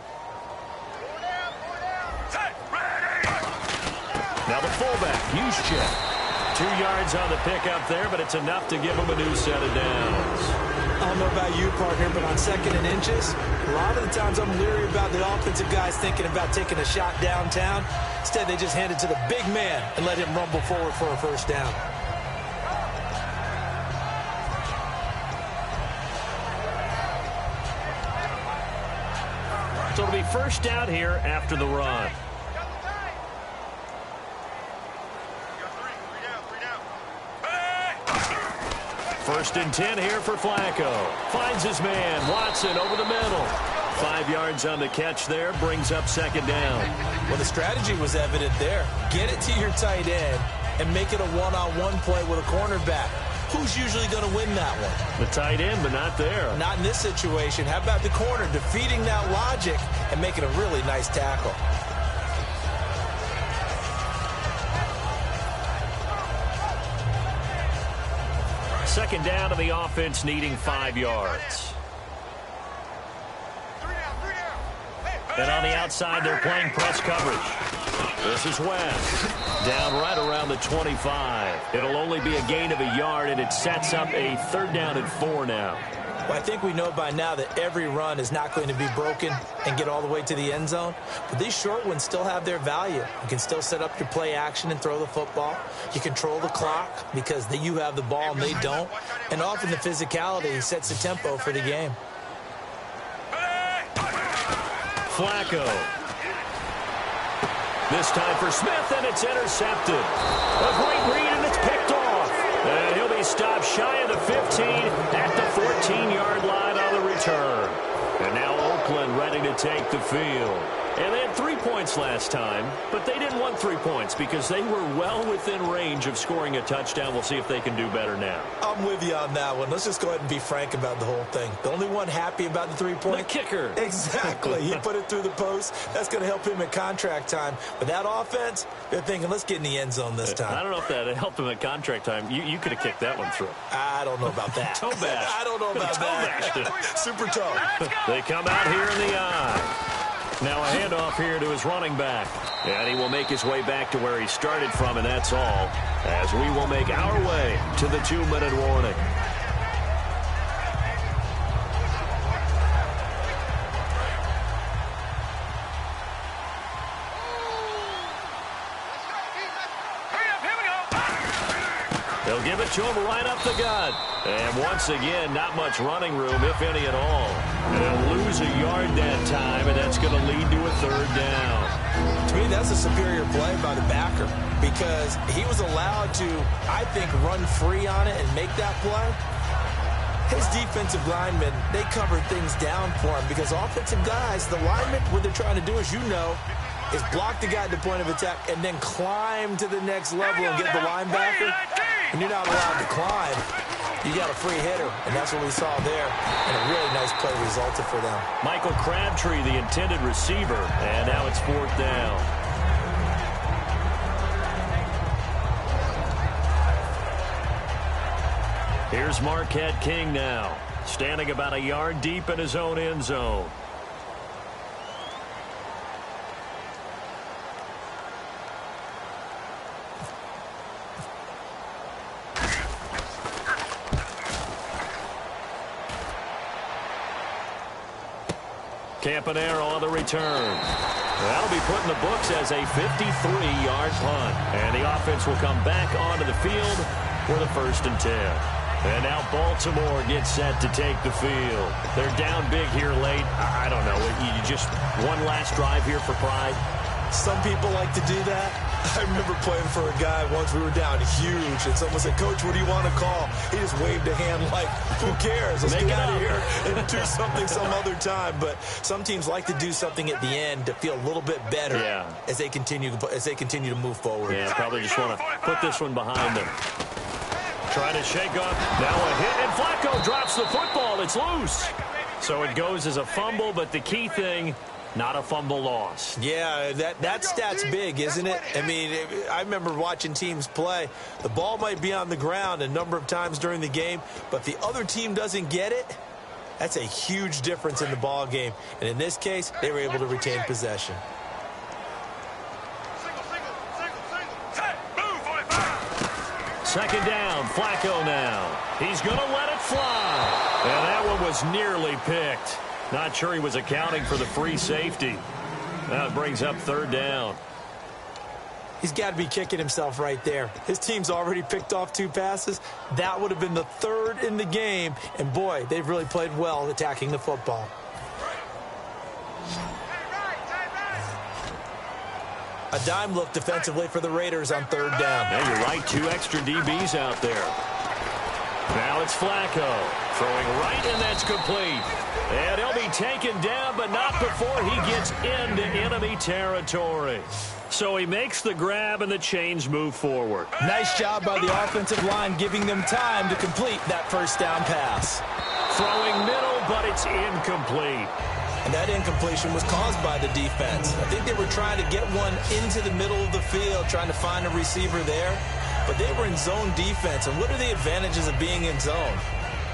Now the fullback, Juszczyk. 2 yards on the pickup there, but it's enough to give him a new set of downs. I don't know about you, partner, but on 2nd and inches, a lot of the times I'm leery about the offensive guys thinking about taking a shot downtown. Instead, they just hand it to the big man and let him rumble forward for a first down. So it'll be first down here after the run. First and 10 here for Flacco. Finds his man, Watson, over the middle. 5 yards on the catch there, brings up 2nd down. Well, the strategy was evident there. Get it to your tight end and make it a one-on-one play with a cornerback. Who's usually going to win that one? The tight end, but not there. Not in this situation. How about the corner defeating that logic and making a really nice tackle? Second down to the offense, needing 5 yards. And on the outside, they're playing press coverage. This is Wentz. Down right around the 25. It'll only be a gain of a yard, and it sets up a 3rd down and 4 now. Well, I think we know by now that every run is not going to be broken and get all the way to the end zone. But these short ones still have their value. You can still set up your play action and throw the football. You control the clock because you have the ball and they don't. And often the physicality sets the tempo for the game. Flacco. This time for Smith, and it's intercepted. A great read, and it's picked off. And he'll be stopped shy of the 15 at the 14-yard line on the return. And now Oakland ready to take the field. And they had 3 points last time, but they didn't want 3 points because they were well within range of scoring a touchdown. We'll see if they can do better now. I'm with you on that one. Let's just go ahead and be frank about the whole thing. The only one happy about the 3-point? The kicker. Exactly. He put it through the post. That's going to help him at contract time. But that offense, they're thinking, let's get in the end zone this time. I don't know if that helped him at contract time. You could have kicked that one through. I don't know about that. Toe bash. I don't know about that. Super toe. They come out here in the eye. Now a handoff here to his running back. And he will make his way back to where he started from, and that's all. As we will make our way to the 2-minute warning. They'll give it to him right up the gut. And once again, not much running room, if any at all. And they'll lose a yard that time, and that's going to lead to a 3rd down. To me, that's a superior play by the backer because he was allowed to, I think, run free on it and make that play. His defensive linemen, they covered things down for him because offensive guys, the linemen, what they're trying to do, as you know, is block the guy at the point of attack and then climb to the next level and get the linebacker. And you're not allowed to climb. You got a free hitter, and that's what we saw there. And a really nice play resulted for them. Michael Crabtree, the intended receiver, and now it's 4th down. Here's Marquette King now, standing about a yard deep in his own end zone. Campanero on the return. That'll be put in the books as a 53-yard punt. And the offense will come back onto the field for the 1st and 10. And now Baltimore gets set to take the field. They're down big here late. I don't know. You just one last drive here for pride. Some people like to do that. I remember playing for a guy once. We were down huge, and someone said, "Coach, what do you want to call?" He just waved a hand like, "Who cares? Let's get out of here and do something some other time." But some teams like to do something at the end to feel a little bit better as they continue to move forward. Yeah, probably just want to put this one behind them. Trying to shake up. Now a hit, and Flacco drops the football. It's loose. So it goes as a fumble, but the key thing, not a fumble loss. Yeah, that stat's big, isn't it? I mean, I remember watching teams play. The ball might be on the ground a number of times during the game, but the other team doesn't get it. That's a huge difference in the ball game. And in this case, they were able to retain possession. Second down, Flacco now. He's going to let it fly. And that one was nearly picked. Not sure he was accounting for the free safety. That brings up 3rd down. He's got to be kicking himself right there. His team's already picked off 2 passes. That would have been the 3rd in the game. And, boy, they've really played well attacking the football. A dime look defensively for the Raiders on 3rd down. Yeah, you're right. 2 extra DBs out there. Now it's Flacco. Throwing right, and that's complete. And he'll be taken down, but not before he gets into enemy territory. So he makes the grab, and the chains move forward. Nice job by the offensive line, giving them time to complete that 1st down pass. Throwing middle, but it's incomplete. And that incompletion was caused by the defense. I think they were trying to get one into the middle of the field, trying to find a receiver there. But they were in zone defense. And what are the advantages of being in zone?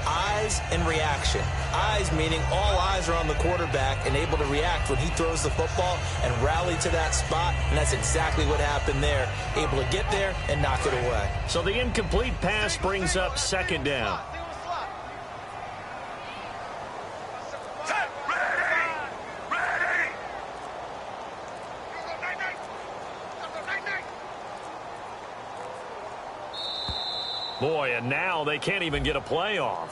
Eyes and reaction. Eyes meaning all eyes are on the quarterback and able to react when he throws the football and rally to that spot. And that's exactly what happened there. Able to get there and knock it away. So the incomplete pass brings up 2nd down. Boy, and now they can't even get a playoff.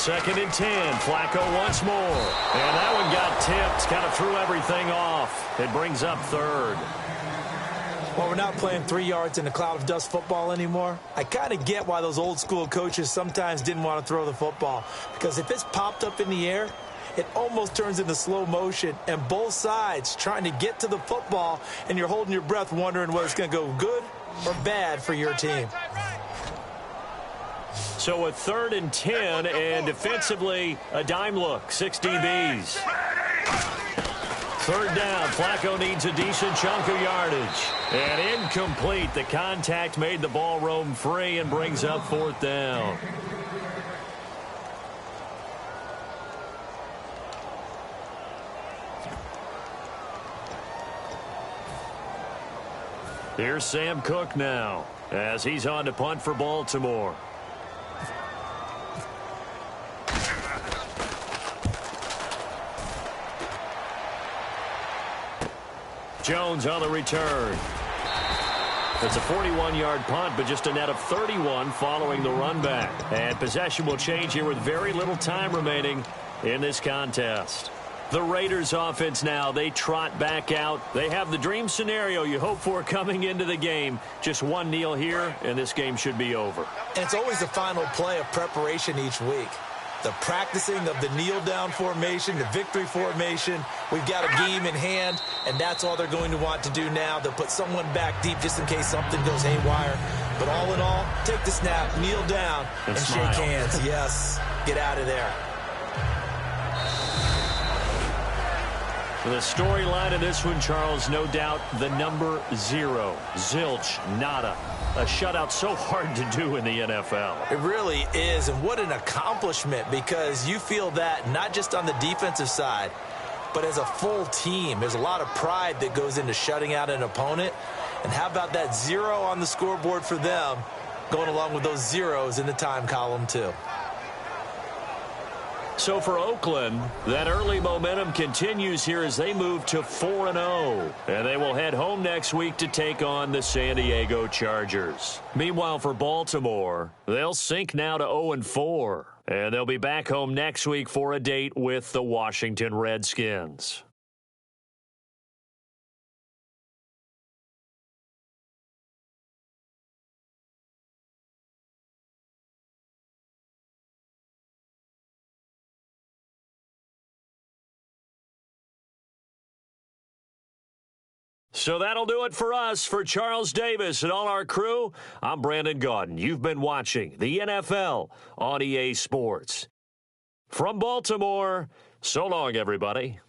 2nd and 10. Flacco once more. And that one got tipped. Kind of threw everything off. It brings up 3rd. Well, we're not playing 3 yards in a cloud of dust football anymore. I kind of get why those old school coaches sometimes didn't want to throw the football. Because if it's popped up in the air, it almost turns into slow motion. And both sides trying to get to the football, and you're holding your breath wondering whether it's going to go good or bad for your team. So a 3rd and 10, and defensively, a dime look, 6 DBs. 3rd down, Flacco needs a decent chunk of yardage. And incomplete. The contact made the ball roam free and brings up 4th down. Here's Sam Cook now, as he's on to punt for Baltimore. Jones on the return. It's a 41-yard punt, but just a net of 31 following the run back. And possession will change here with very little time remaining in this contest. The Raiders offense now, they trot back out. They have the dream scenario you hope for coming into the game. Just one kneel here, and this game should be over. And it's always the final play of preparation each week. The practicing of the kneel-down formation, the victory formation. We've got a game in hand, and that's all they're going to want to do now. They'll put someone back deep just in case something goes haywire. But all in all, take the snap, kneel down, and shake hands. Yes, get out of there. For the storyline of this one, Charles, no doubt the number 0. Zilch, nada. A shutout so hard to do in the NFL. It really is, and what an accomplishment, because you feel that not just on the defensive side, but as a full team. There's a lot of pride that goes into shutting out an opponent. And how about that 0 on the scoreboard for them, going along with those zeros in the time column too. So for Oakland, that early momentum continues here as they move to 4-0. And they will head home next week to take on the San Diego Chargers. Meanwhile, for Baltimore, they'll sink now to 0-4. And they'll be back home next week for a date with the Washington Redskins. So that'll do it for us. For Charles Davis and all our crew, I'm Brandon Gaudin. You've been watching the NFL on EA Sports. From Baltimore, so long, everybody.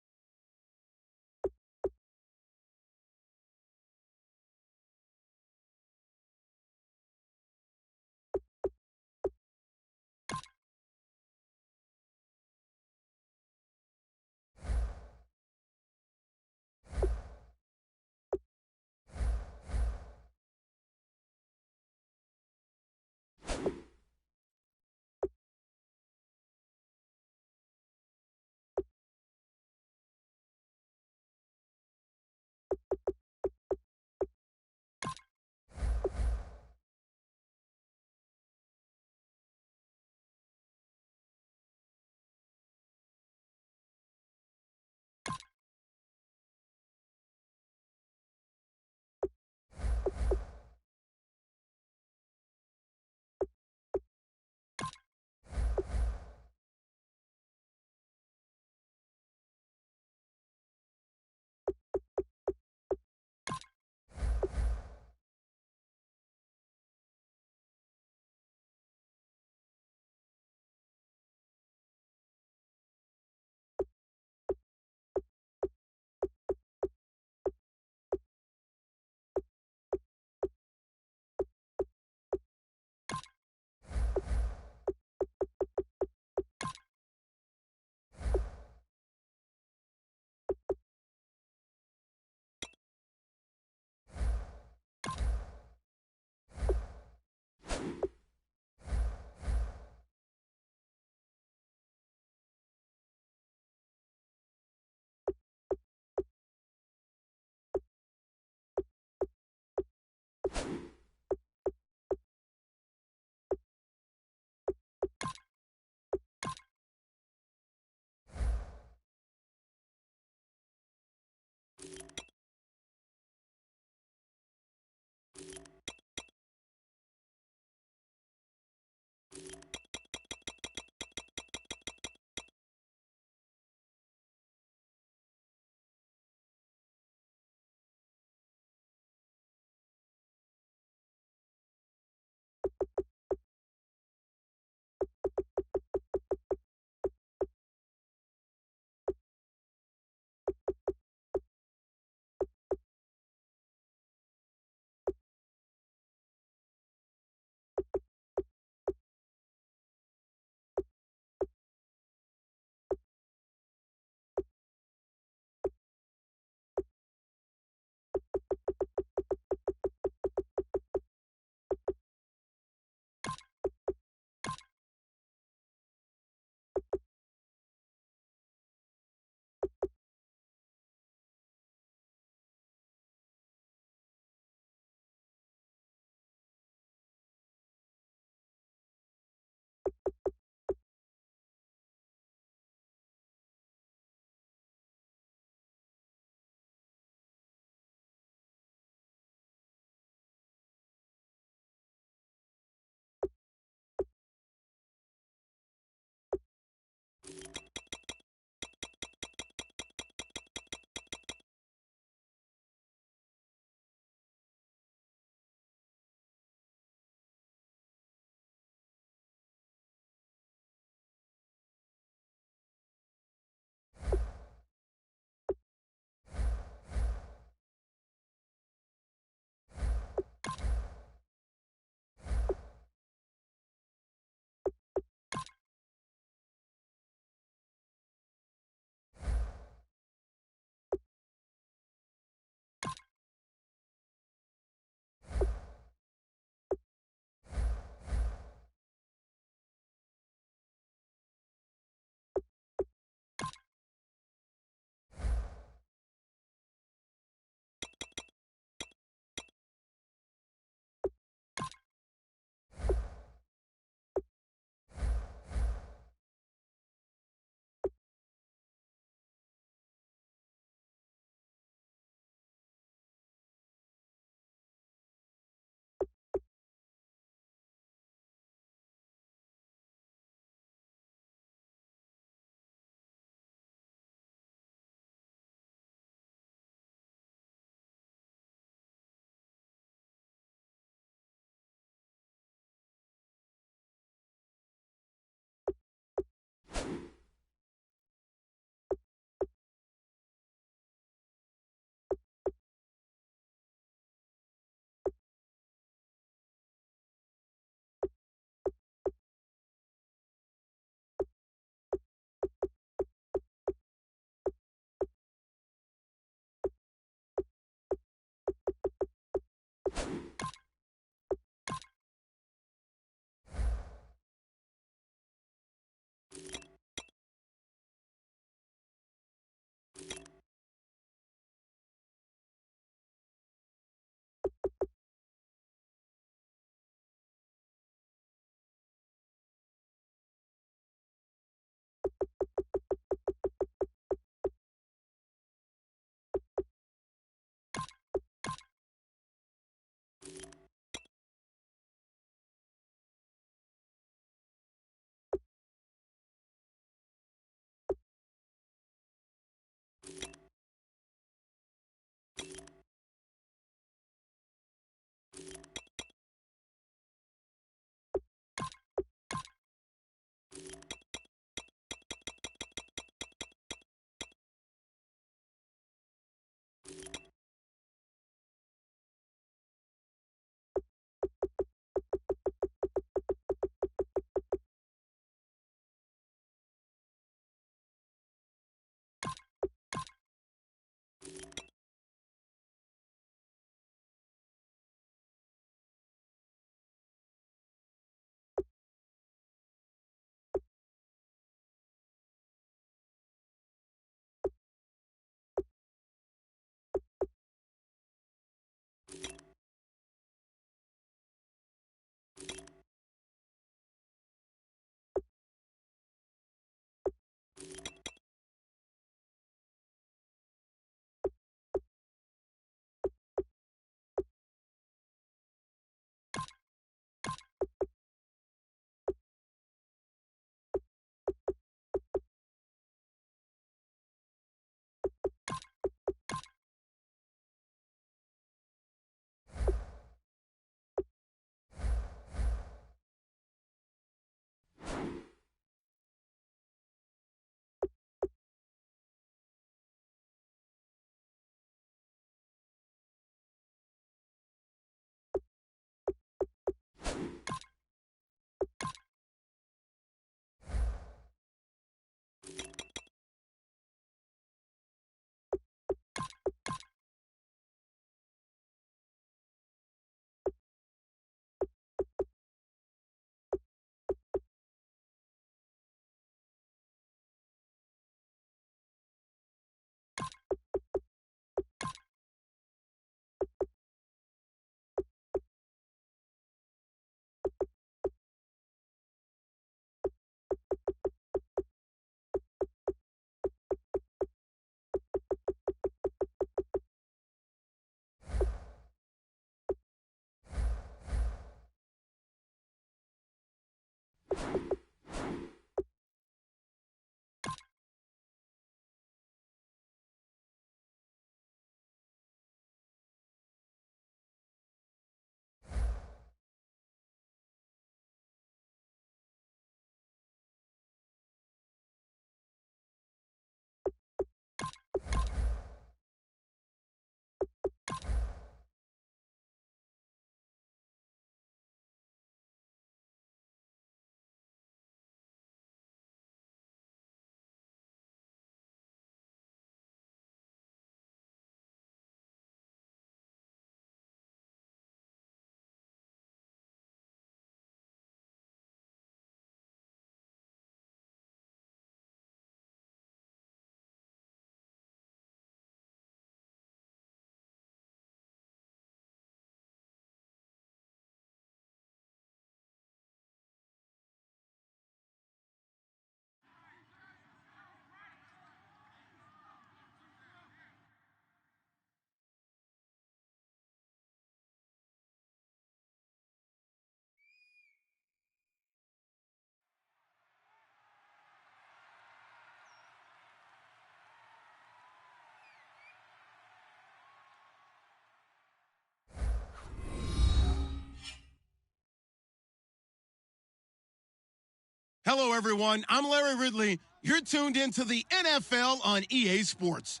Hello, everyone. I'm Larry Ridley. You're tuned into the NFL on EA Sports.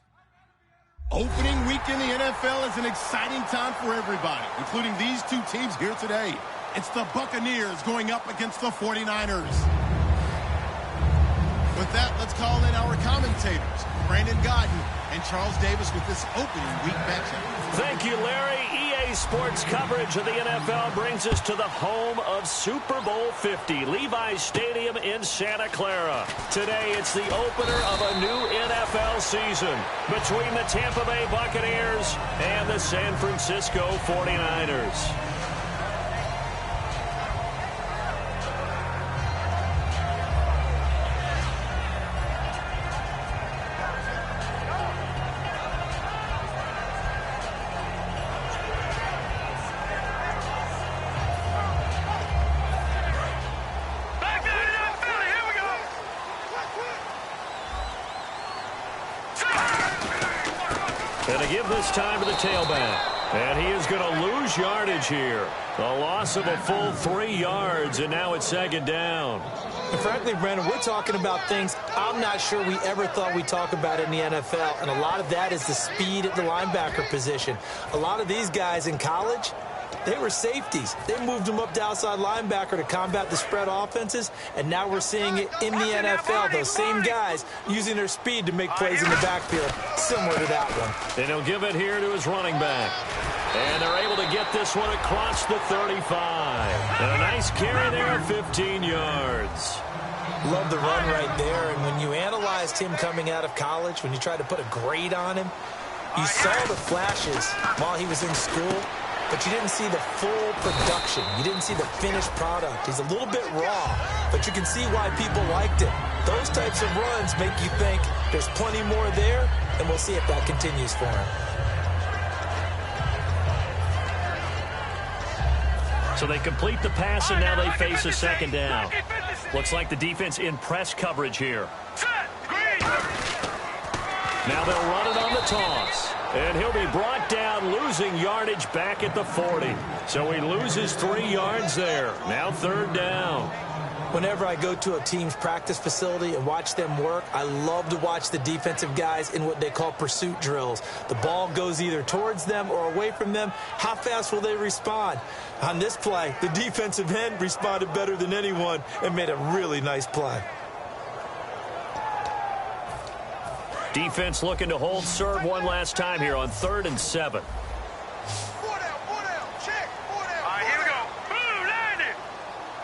Opening week in the NFL is an exciting time for everybody, including these two teams here today. It's the Buccaneers going up against the 49ers. With that, let's call in our commentators, Brandon Godden and Charles Davis, with this opening week matchup. Thank you, Larry. EA Sports coverage of the NFL brings us to the home of Super Bowl 50, Levi's Stadium in Santa Clara. Today, it's the opener of a new NFL season between the Tampa Bay Buccaneers and the San Francisco 49ers. And to give this time to the tailback. And he is going to lose yardage here. A loss of a full 3 yards, and now it's second down. And frankly, Brandon, we're talking about things I'm not sure we ever thought we'd talk about in the NFL. And a lot of that is the speed at the linebacker position. A lot of these guys in college, they were safeties. They moved them up to outside linebacker to combat the spread offenses, and now we're seeing it in the NFL. Those same guys using their speed to make plays in the backfield, similar to that one. And he'll give it here to his running back. And they're able to get this one across the 35. And a nice carry there of 15 yards. Love the run right there, and when you analyzed him coming out of college, when you tried to put a grade on him, you saw the flashes while he was in school, but you didn't see the full production. You didn't see the finished product. He's a little bit raw, but you can see why people liked it. Those types of runs make you think there's plenty more there, and we'll see if that continues for him. So they complete the pass, and now they face a second down. Looks like the defense in press coverage here. Now they'll run it on the toss. And he'll be brought down, losing yardage back at the 40. So he loses 3 yards there. Now third down. Whenever I go to a team's practice facility and watch them work, I love to watch the defensive guys in what they call pursuit drills. The ball goes either towards them or away from them. How fast will they respond? On this play, the defensive end responded better than anyone and made a really nice play. Defense looking to hold serve one last time here on 3rd and 7. Here we go. Boom, landed.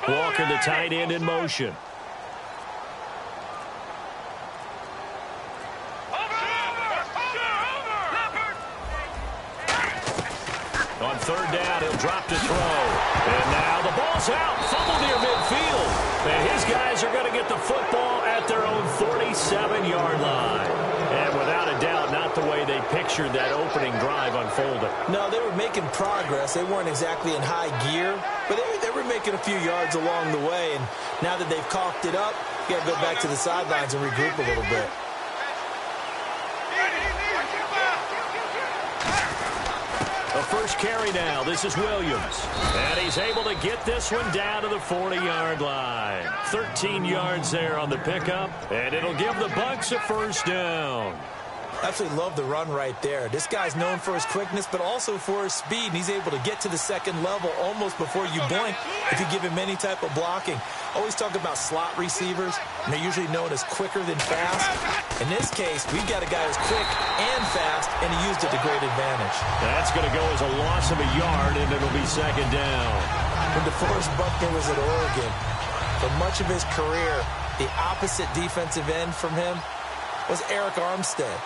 Walker, the tight end, in motion. On 3rd down, he'll drop to throw. And now the ball's out. Fumble near midfield. And his guys are going to get the football at their own 47-yard line. And without a doubt, not the way they pictured that opening drive unfolding. No, they were making progress. They weren't exactly in high gear, but they were making a few yards along the way. And now that they've caulked it up, you got to go back to the sidelines and regroup a little bit. The first carry now. This is Williams. And he's able to get this one down to the 40-yard line. 13 yards there on the pickup. And it'll give the Bucs a first down. Absolutely love the run right there. This guy's known for his quickness, but also for his speed. And he's able to get to the second level almost before you blink if you give him any type of blocking. Always talk about slot receivers, and they're usually known as quicker than fast. In this case, we've got a guy who's quick and fast, and he used it to great advantage. That's going to go as a loss of a yard, and it'll be second down. When DeForest Buckner was at Oregon, for much of his career, the opposite defensive end from him was Eric Armstead.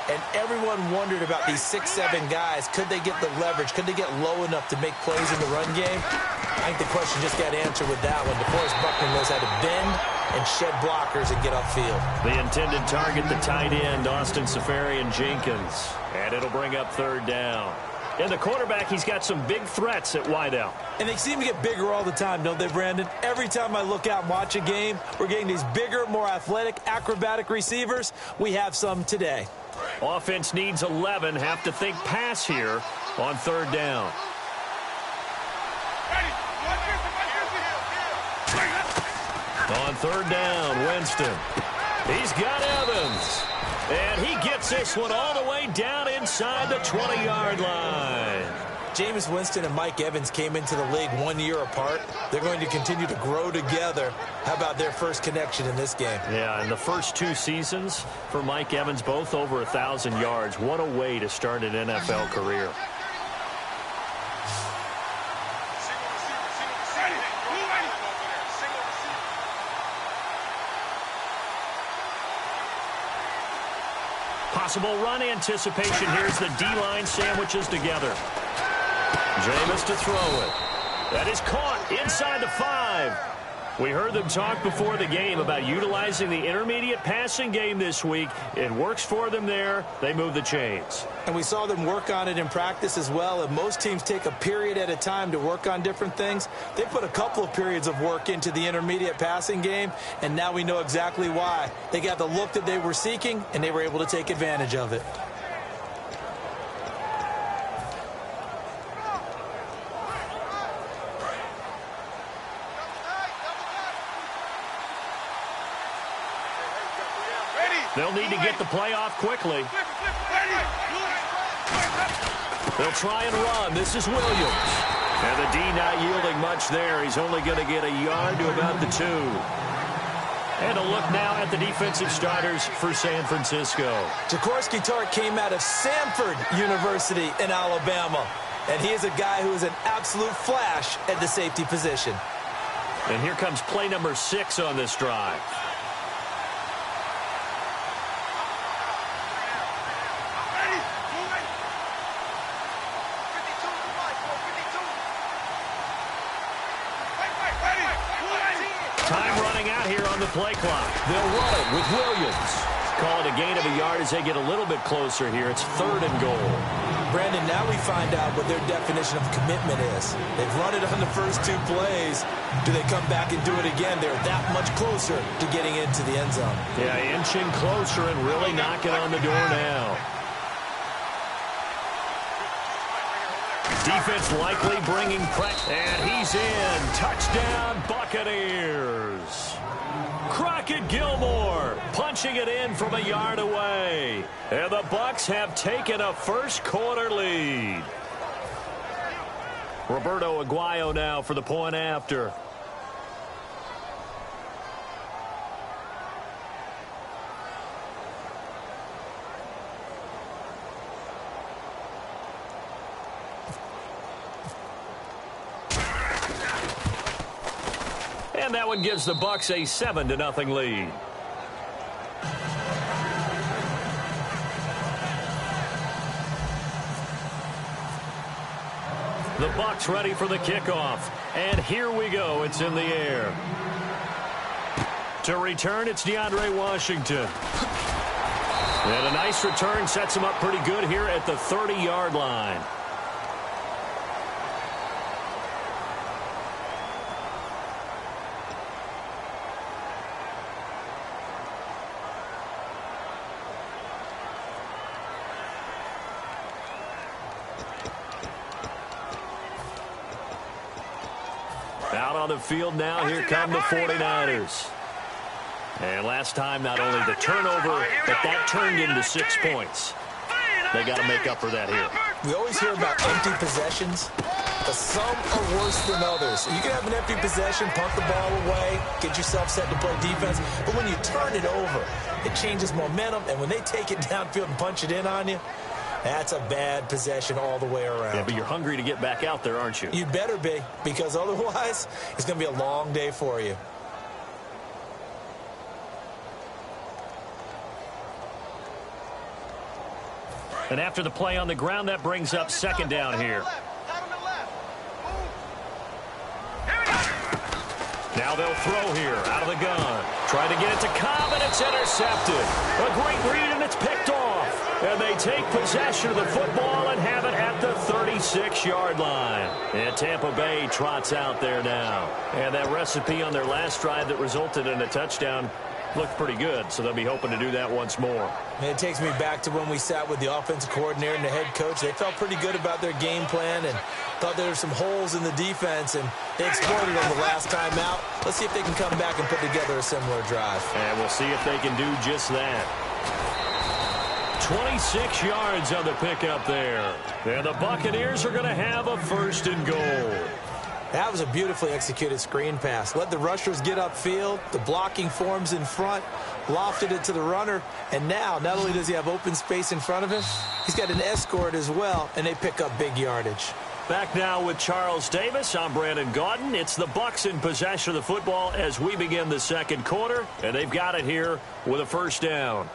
And everyone wondered about these 6'7" guys. Could they get the leverage? Could they get low enough to make plays in the run game? I think the question just got answered with that one. DeForest Buckner knows how to bend and shed blockers and get upfield. The intended target, the tight end, Austin Seferian-Jenkins. And it'll bring up third down. And the quarterback, he's got some big threats at wideout. And they seem to get bigger all the time, don't they, Brandon? Every time I look out and watch a game, we're getting these bigger, more athletic, acrobatic receivers. We have some today. Offense needs 11. Have to think pass here on third down. On third down, Winston. He's got Evans. And he gets this one all the way down inside the 20-yard line. Jameis Winston and Mike Evans came into the league 1 year apart. They're going to continue to grow together. How about their first connection in this game? Yeah, in the first 2 seasons for Mike Evans, both over 1,000 yards. What a way to start an NFL career. Possible run anticipation. Here's the D-line sandwiches together. Jameis to throw it. That is caught inside the 5. We heard them talk before the game about utilizing the intermediate passing game this week. It works for them there. They move the chains. And we saw them work on it in practice as well. And most teams take a period at a time to work on different things. They put a couple of periods of work into the intermediate passing game, and now we know exactly why. They got the look that they were seeking, and they were able to take advantage of it. They'll need to get the play off quickly. They'll try and run. This is Williams. And the D not yielding much there. He's only going to get a yard to about the 2. And a look now at the defensive starters for San Francisco. Jaworski Tartt came out of Samford University in Alabama. And he is a guy who is an absolute flash at the safety position. And here comes play number 6 on this drive. Play clock. They'll run it with Williams. Call it a gain of a yard as they get a little bit closer here. It's 3rd and goal. Brandon, now we find out what their definition of commitment is. They've run it on the first 2 plays. Do they come back and do it again? They're that much closer to getting into the end zone. Yeah, inching closer and really knocking on the door now. Defense likely bringing pressure. And he's in. Touchdown, Buccaneers. Crockett Gilmore punching it in from a yard away. And the Bucs have taken a first-quarter lead. Roberto Aguayo now for the point after. And that one gives the Bucs a 7-0 lead. The Bucs ready for the kickoff. And here we go. It's in the air. To return, it's DeAndre Washington. And a nice return sets him up pretty good here at the 30-yard line. Out on the field now, here come the 49ers. And last time, not only the turnover, but that turned into 6 points. They got to make up for that here. We always hear about empty possessions, but some are worse than others. You can have an empty possession, punt the ball away, get yourself set to play defense, but when you turn it over, it changes momentum, and when they take it downfield and punch it in on you, that's a bad possession all the way around. Yeah, but you're hungry to get back out there, aren't you? You better be, because otherwise, it's going to be a long day for you. And after the play on the ground, that brings up 2nd down here. Now they'll throw here out of the gun. Trying to get it to Cobb, and it's intercepted. A great read, and it's picked off. And they take possession of the football and have it at the 36-yard line. And Tampa Bay trots out there now. And that recipe on their last drive that resulted in a touchdown looked pretty good, so they'll be hoping to do that once more. And it takes me back to when we sat with the offensive coordinator and the head coach. They felt pretty good about their game plan and thought there were some holes in the defense, and they exploited them the last time out. Let's see if they can come back and put together a similar drive. And we'll see if they can do just that. 26 yards on the pickup there. And the Buccaneers are going to have a 1st and goal. That was a beautifully executed screen pass. Let the rushers get upfield. The blocking forms in front. Lofted it to the runner. And now, not only does he have open space in front of him, he's got an escort as well, and they pick up big yardage. Back now with Charles Davis. I'm Brandon Gaudin. It's the Bucs in possession of the football as we begin the 2nd quarter. And they've got it here with a 1st down.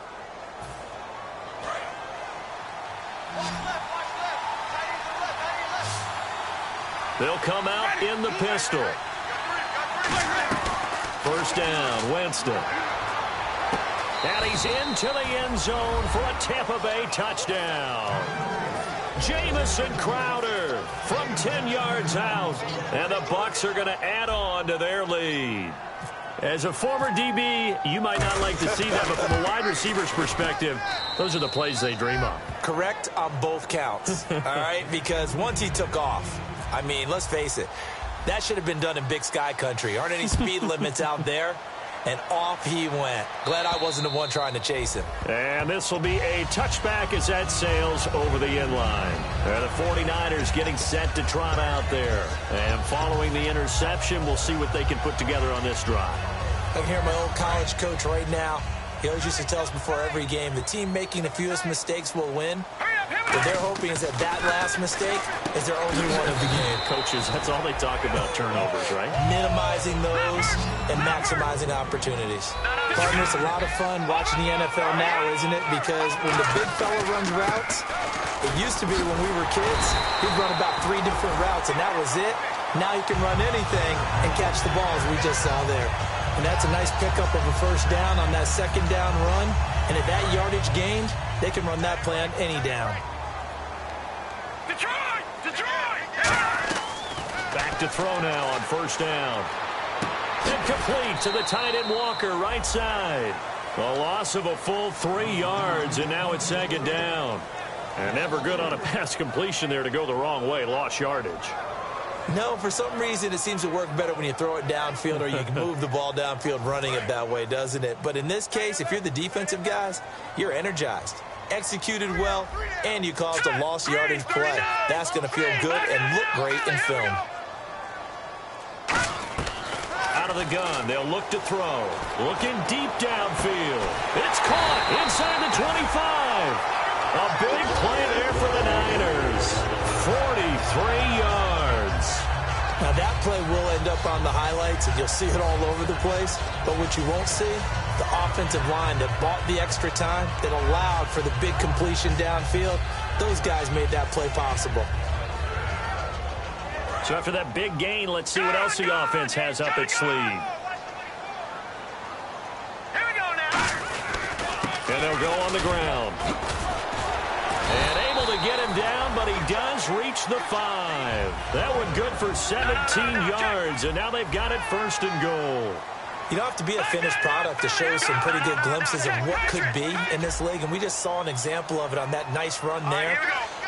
They'll come out in the pistol. 1st down, Winston. And he's into the end zone for a Tampa Bay touchdown. Jamison Crowder from 10 yards out. And the Bucs are going to add on to their lead. As a former DB, you might not like to see that, but from a wide receiver's perspective, those are the plays they dream of. Correct on both counts, all right? Because once he took off, I mean, let's face it, that should have been done in Big Sky country. Aren't any speed limits out there? And off he went. Glad I wasn't the one trying to chase him. And this will be a touchback as that sails over the end line. The 49ers getting set to trot out there. And following the interception, we'll see what they can put together on this drive. I can hear my old college coach right now. He always used to tell us before every game, the team making the fewest mistakes will win. What they're hoping is that last mistake is their only one of the game. Coaches, that's all they talk about, turnovers, right? Minimizing those and maximizing opportunities. Partner, it's a lot of fun watching the NFL now, isn't it? Because when the big fella runs routes, it used to be when we were kids, he'd run about 3 different routes, and that was it. Now he can run anything and catch the balls we just saw there. And that's a nice pickup of a 1st down on that 2nd down run. And at that yardage gained, they can run that play on any down. Back to throw now on 1st down. Incomplete to the tight end Walker, right side. A loss of a full 3 yards, and now it's 2nd down. And never good on a pass completion there to go the wrong way. Lost yardage. No, for some reason it seems to work better when you throw it downfield or you can move the ball downfield running it that way, doesn't it? But in this case, if you're the defensive guys, you're energized, executed well, and you caused a lost yardage play. That's going to feel good and look great in film. Out of the gun, they'll look to throw. Looking deep downfield. It's caught inside the 25. A big play there for the Niners. 43 yards. Now that play will end up on the highlights, and you'll see it all over the place. But what you won't see, the offensive line that bought the extra time, that allowed for the big completion downfield, those guys made that play possible. So after that big gain, let's see what else the offense has up its sleeve. Here we go now. And they'll go on the ground. And able to get him down, but he does reach the 5. That one good for 17 yards, and now they've got it 1st and goal. You don't have to be a finished product to show some pretty good glimpses of what could be in this league, and we just saw an example of it on that nice run there.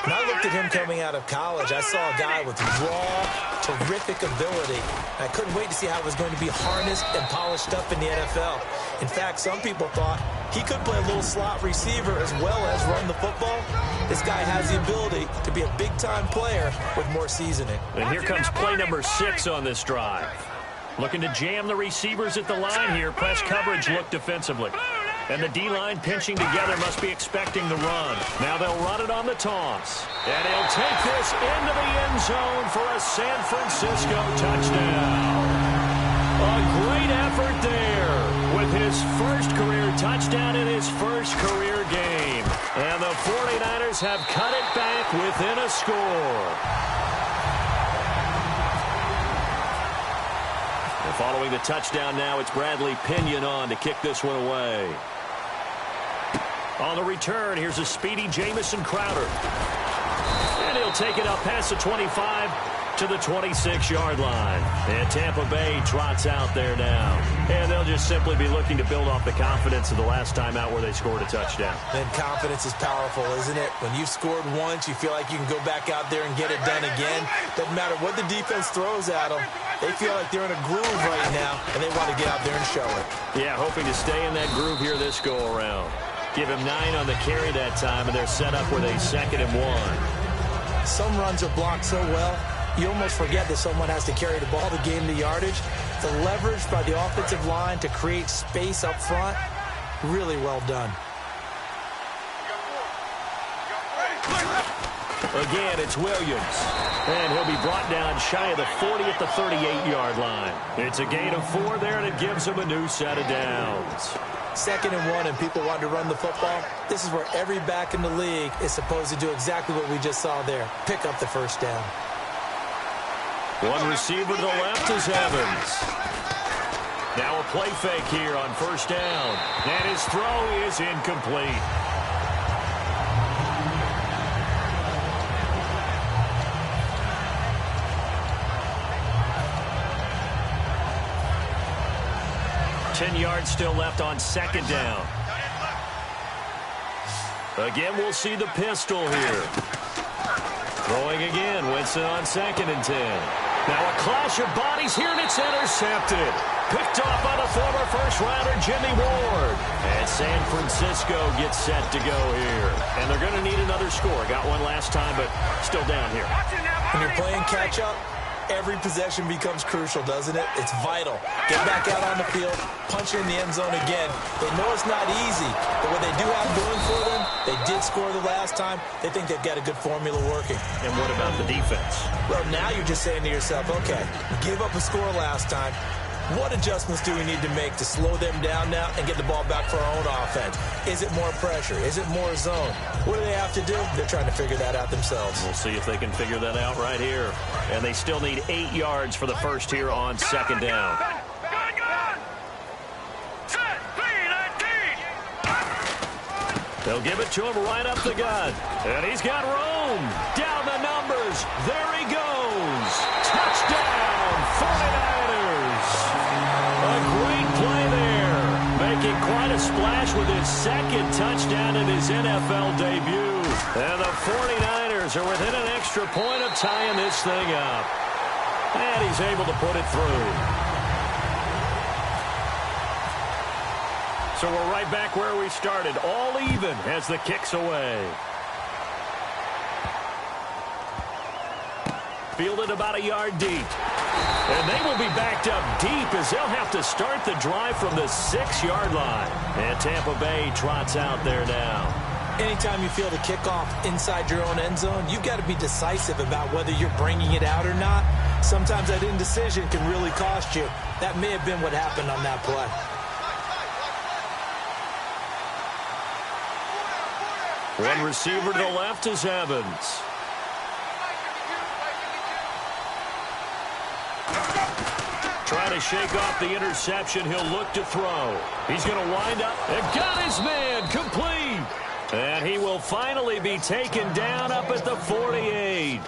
When I looked at him coming out of college, I saw a guy with raw, terrific ability. I couldn't wait to see how it was going to be harnessed and polished up in the NFL. In fact, some people thought he could play a little slot receiver as well as run the football. This guy has the ability to be a big-time player with more seasoning. And here comes play number 6 on this drive. Looking to jam the receivers at the line here. Press coverage look defensively. And the D-line pinching together must be expecting the run. Now they'll run it on the toss. And he'll take this into the end zone for a San Francisco touchdown. A great effort there with his first career touchdown in his first career game. And the 49ers have cut it back within a score. Following the touchdown now, it's Bradley Pinion on to kick this one away. On the return, here's a speedy Jamison Crowder. And he'll take it up past the 25 to the 26-yard line. And Tampa Bay trots out there now. And they'll just simply be looking to build off the confidence of the last time out where they scored a touchdown. Then confidence is powerful, isn't it? When you've scored once, you feel like you can go back out there and get it done again. Doesn't matter what the defense throws at them. They feel like they're in a groove right now, and they want to get out there and show it. Yeah, hoping to stay in that groove here this go-around. Give him 9 on the carry that time, and they're set up with a 2nd and 1. Some runs are blocked so well, you almost forget that someone has to carry the ball to gain the yardage. The leverage by the offensive line to create space up front, really well done. Again, it's Williams. And he'll be brought down shy of the 40 at the 38-yard line. It's a gain of 4 there, and it gives him a new set of downs. 2nd and 1, and people want to run the football. This is where every back in the league is supposed to do exactly what we just saw there. Pick up the first down. One receiver to the left is Evans. Now a play fake here on 1st down. And his throw is incomplete. Ten yards still left on 2nd down. Again, we'll see the pistol here. Throwing again, Winston on 2nd and 10. Now a clash of bodies here, and it's intercepted. Picked off by the former first-rounder Jimmy Ward. And San Francisco gets set to go here. And they're going to need another score. Got one last time, but still down here. When you're playing catch-up, every possession becomes crucial, doesn't it? It's vital. Get back out on the field, punch in the end zone again. They know it's not easy, but what they do have going for them, they did score the last time. They think they've got a good formula working. And what about the defense? Well, now you're just saying to yourself, okay, we gave up a score last time. What adjustments do we need to make to slow them down now and get the ball back for our own offense? Is it more pressure? Is it more zone? What do they have to do? They're trying to figure that out themselves. We'll see if they can figure that out right here. And they still need 8 yards for the first here on 2nd down. They'll give it to him right up the gut. And he's got room. Down the numbers. There he goes. Touchdown, 49ers. A great play there. Making quite a splash with his 2nd touchdown in his NFL debut. And the 49ers are within an extra point of tying this thing up. And he's able to put it through. So we're right back where we started, all even as the kick's away. Fielded about a yard deep. And they will be backed up deep as they'll have to start the drive from the 6-yard line. And Tampa Bay trots out there now. Anytime you feel the kickoff inside your own end zone, you've got to be decisive about whether you're bringing it out or not. Sometimes that indecision can really cost you. That may have been what happened on that play. One receiver to the left is Evans. Trying to shake off the interception. He'll look to throw. He's going to wind up and got his man complete. And he will finally be taken down up at the 48.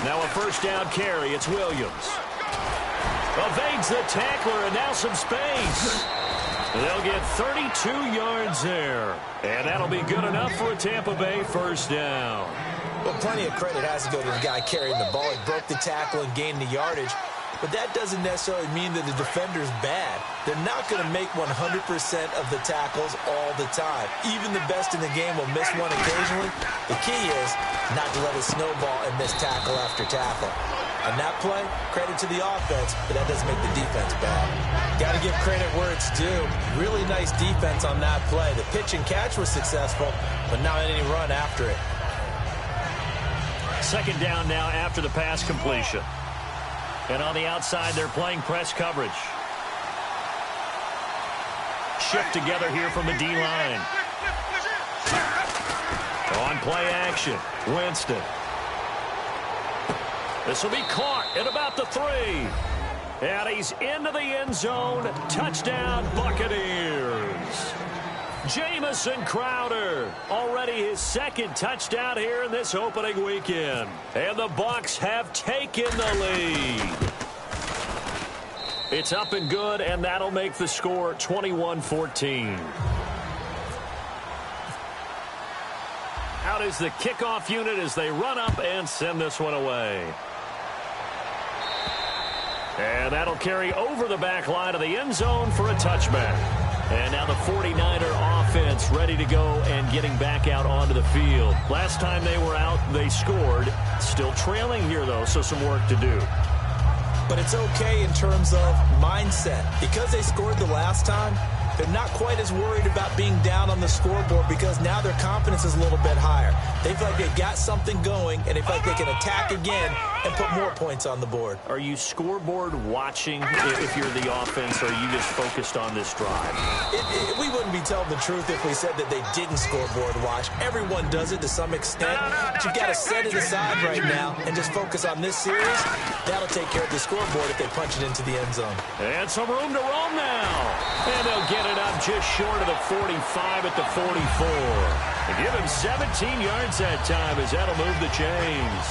Now a first down carry. It's Williams. Evades the tackler and now some space. They'll get 32 yards there. And that'll be good enough for a Tampa Bay first down. Well, plenty of credit has to go to the guy carrying the ball. He broke the tackle and gained the yardage. But that doesn't necessarily mean that the defender's bad. They're not going to make 100% of the tackles all the time. Even the best in the game will miss one occasionally. The key is not to let it snowball and miss tackle after tackle. On that play, credit to the offense, but that doesn't make the defense bad. Got to give credit where it's due. Really nice defense on that play. The pitch and catch was successful, but not any run after it. Second down now after the pass completion. And on the outside, they're playing press coverage. Shift together here from the D-line. On play action. Winston. This will be caught at about the 3. And he's into the end zone. Touchdown, Buccaneers. Jamison Crowder, already his second touchdown here in this opening weekend. And the Bucs have taken the lead. It's up and good, and that'll make the score 21-14. Out is the kickoff unit as they run up and send this one away. And that'll carry over the back line of the end zone for a touchback. And now the 49er offense ready to go and getting back out onto the field. Last time they were out, they scored. Still trailing here, though, so some work to do. But it's okay in terms of mindset. Because they scored the last time, they're not quite as worried about being down on the scoreboard because now their confidence is a little bit higher. They feel like they've got something going, and they feel like they can attack again and put more points on the board. Are you scoreboard watching if you're the offense, or are you just focused on this drive? We wouldn't be telling the truth if we said that they didn't scoreboard watch. Everyone does it to some extent. But you've got to set it aside right now and just focus on this series. That'll take care of the scoreboard if they punch it into the end zone. And some room to roam now. And they'll get it up just short of the 45 at the 44. They give him 17 yards that time as that'll move the chains.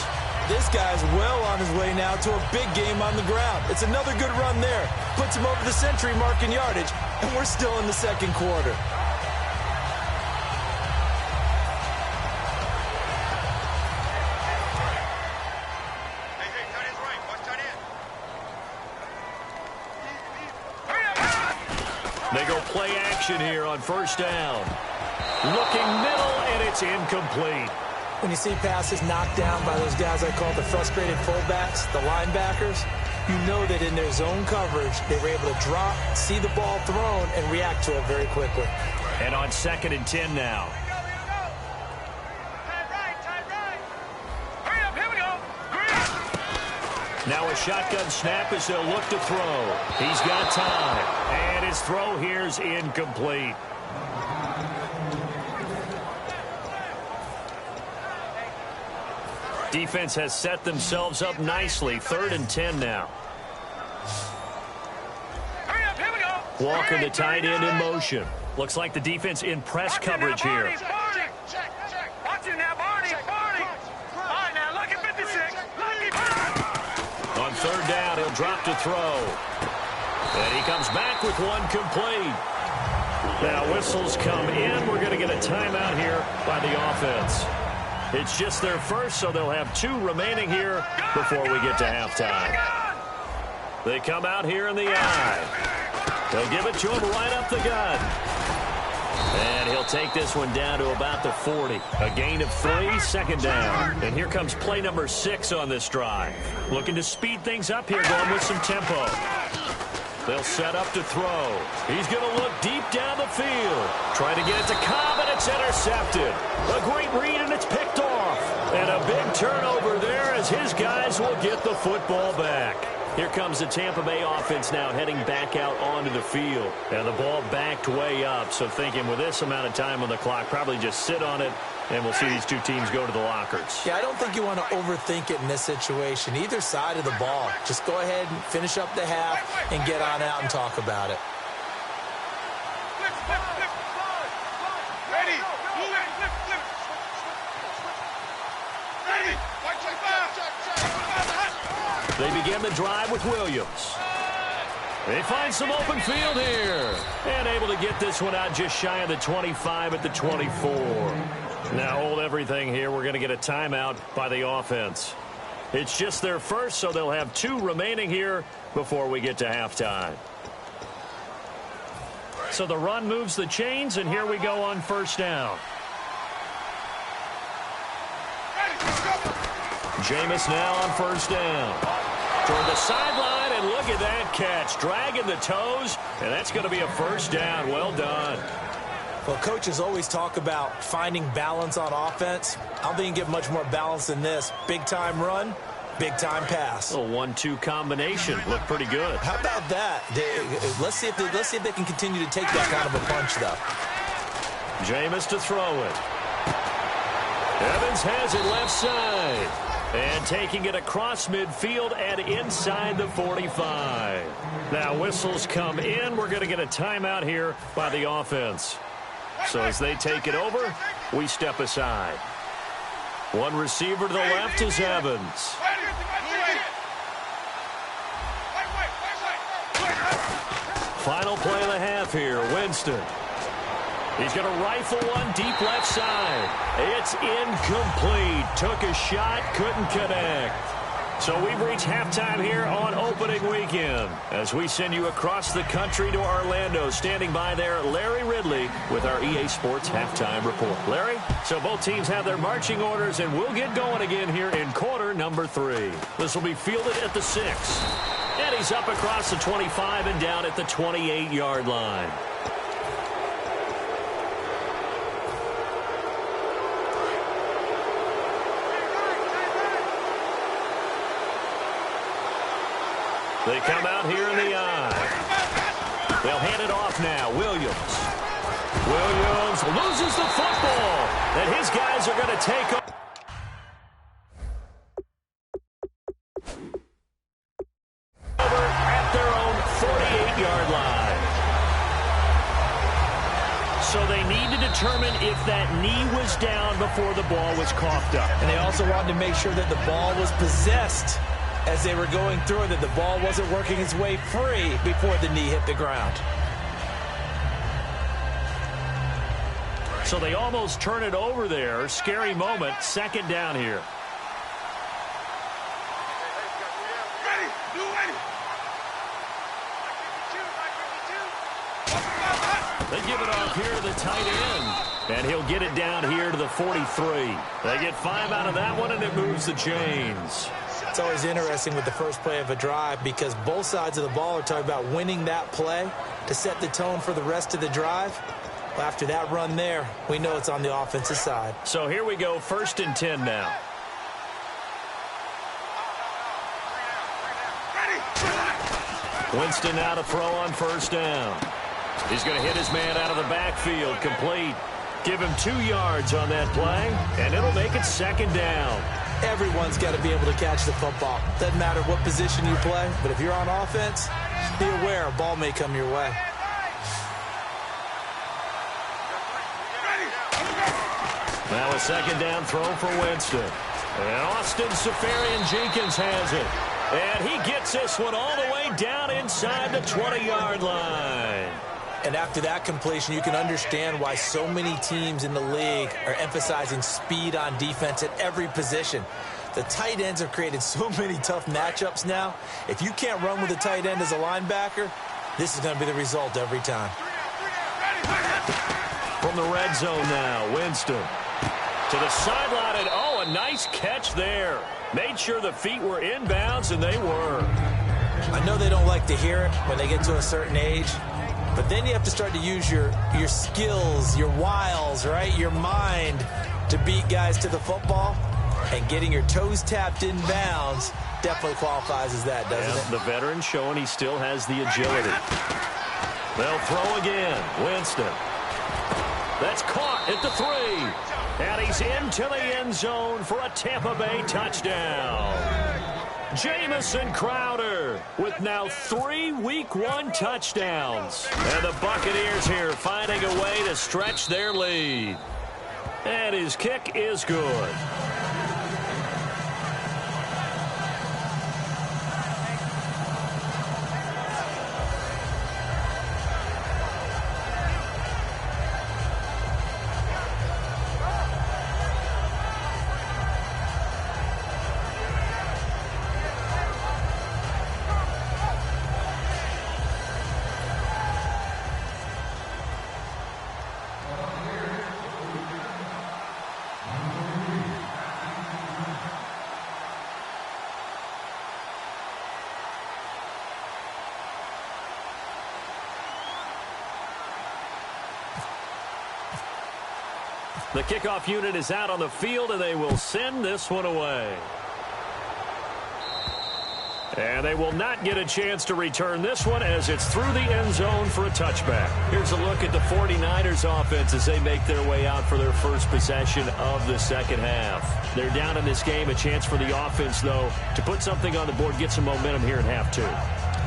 This guy's well on his way now to a big game on the ground. It's another good run there. Puts him over the century mark in yardage, and we're still in the second quarter. They go play action here on first down. Looking middle, and it's incomplete. When you see passes knocked down by those guys I call the frustrated fullbacks, the linebackers, you know that in their zone coverage, they were able to drop, see the ball thrown, and react to it very quickly. And on 2nd and 10 now. Now a shotgun snap as they'll look to throw. He's got time. And his throw here's incomplete. Defense has set themselves up nicely. 3rd and 10 now. Walker, the tight end, in motion. Looks like the defense in press coverage here. On 3rd down, he'll drop to throw. And he comes back with one complete. Now whistles come in. We're going to get a timeout here by the offense. It's just their first, so they'll have 2 remaining here before we get to halftime. They come out here in the eye. They'll give it to him right up the gut. And he'll take this one down to about the 40. A gain of 3, 2nd down. And here comes play number 6 on this drive. Looking to speed things up here, going with some tempo. They'll set up to throw. He's going to look deep down the field. Trying to get it to Cobb, and it's intercepted. A great read, and it's picked off. And a big turnover there as his guys will get the football back. Here comes the Tampa Bay offense now heading back out onto the field. And the ball backed way up, so thinking with this amount of time on the clock, probably just sit on it, and we'll see these 2 teams go to the lockers. Yeah, I don't think you want to overthink it in this situation. Either side of the ball. Just go ahead and finish up the half and get on out and talk about it. They begin the drive with Williams. They find some open field here. And able to get this one out just shy of the 25 at the 24. Now hold everything here. We're going to get a timeout by the offense. It's just their first, so they'll have 2 remaining here before we get to halftime. So the run moves the chains, and here we go on first down. Jameis now on first down. Toward the sideline, and look at that catch. Dragging the toes, and that's going to be a first down. Well done. Well, coaches always talk about finding balance on offense. I don't think you can get much more balance than this. Big-time run, big-time pass. A 1-2 combination. Looked pretty good. How about that? Let's see if they can continue to take that kind of a punch, though. Jameis to throw it. Evans has it left side. And taking it across midfield and inside the 45. Now whistles come in. We're going to get a timeout here by the offense. So as they take it over, we step aside. One receiver to the left is Evans. Final play of the half here, Winston. He's going to rifle one deep left side. It's incomplete. Took a shot, couldn't connect. So we've reached halftime here on opening weekend as we send you across the country to Orlando. Standing by there, Larry Ridley with our EA Sports halftime report. Larry? So both teams have their marching orders, and we'll get going again here in quarter number 3. This will be fielded at the 6. And he's up across the 25 and down at the 28-yard line. They come out here in the eye. They'll hand it off now. Williams loses the football. And his guys are going to take over at their own 48-yard line. So they need to determine if that knee was down before the ball was coughed up. And they also wanted to make sure that the ball was possessed as they were going through it, that the ball wasn't working its way free before the knee hit the ground. So they almost turn it over there. Scary moment. Second down here. They give it off here to the tight end. And he'll get it down here to the 43. They get 5 out of that one, and it moves the chains. It's always interesting with the first play of a drive because both sides of the ball are talking about winning that play to set the tone for the rest of the drive. Well, after that run there, we know it's on the offensive side. So here we go, 1st and 10 now. Winston now to throw on 1st down. He's going to hit his man out of the backfield, complete. Give him 2 yards on that play, and it'll make it 2nd down. Everyone's got to be able to catch the football. Doesn't matter what position you play, but if you're on offense, be aware a ball may come your way. Now a 2nd down throw for Winston. And Austin Safarian-Jenkins has it. And he gets this one all the way down inside the 20-yard line. And after that completion, you can understand why so many teams in the league are emphasizing speed on defense at every position. The tight ends have created so many tough matchups now. If you can't run with a tight end as a linebacker, this is going to be the result every time. From the red zone now, Winston to the sideline, and oh, a nice catch there. Made sure the feet were inbounds, and they were. I know they don't like to hear it when they get to a certain age, but then you have to start to use your skills, your wiles, right? Your mind to beat guys to the football. And getting your toes tapped in bounds definitely qualifies as that, doesn't it? The veteran showing he still has the agility. They'll throw again. Winston. That's caught at the 3. And he's into the end zone for a Tampa Bay touchdown. Jamison Crowder with now 3 Week 1 touchdowns. And the Buccaneers here finding a way to stretch their lead. And his kick is good. The kickoff unit is out on the field, and they will send this one away. And they will not get a chance to return this one as it's through the end zone for a touchback. Here's a look at the 49ers offense as they make their way out for their first possession of the second half. They're down in this game. A chance for the offense, though, to put something on the board, get some momentum here in half two.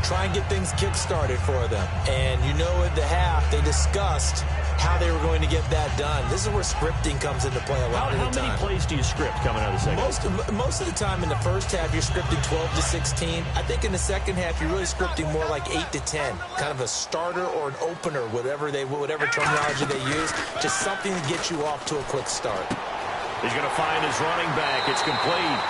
Try and get things kick-started for them. And you know at the half, they discussed how they were going to get that done. This is where scripting comes into play a lot of the time. How many plays do you script coming out of the second half? Most of the time in the first half, you're scripting 12 to 16. I think in the second half, you're really scripting more like 8 to 10. Kind of a starter or an opener, whatever terminology they use. Just something to get you off to a quick start. He's going to find his running back. It's complete.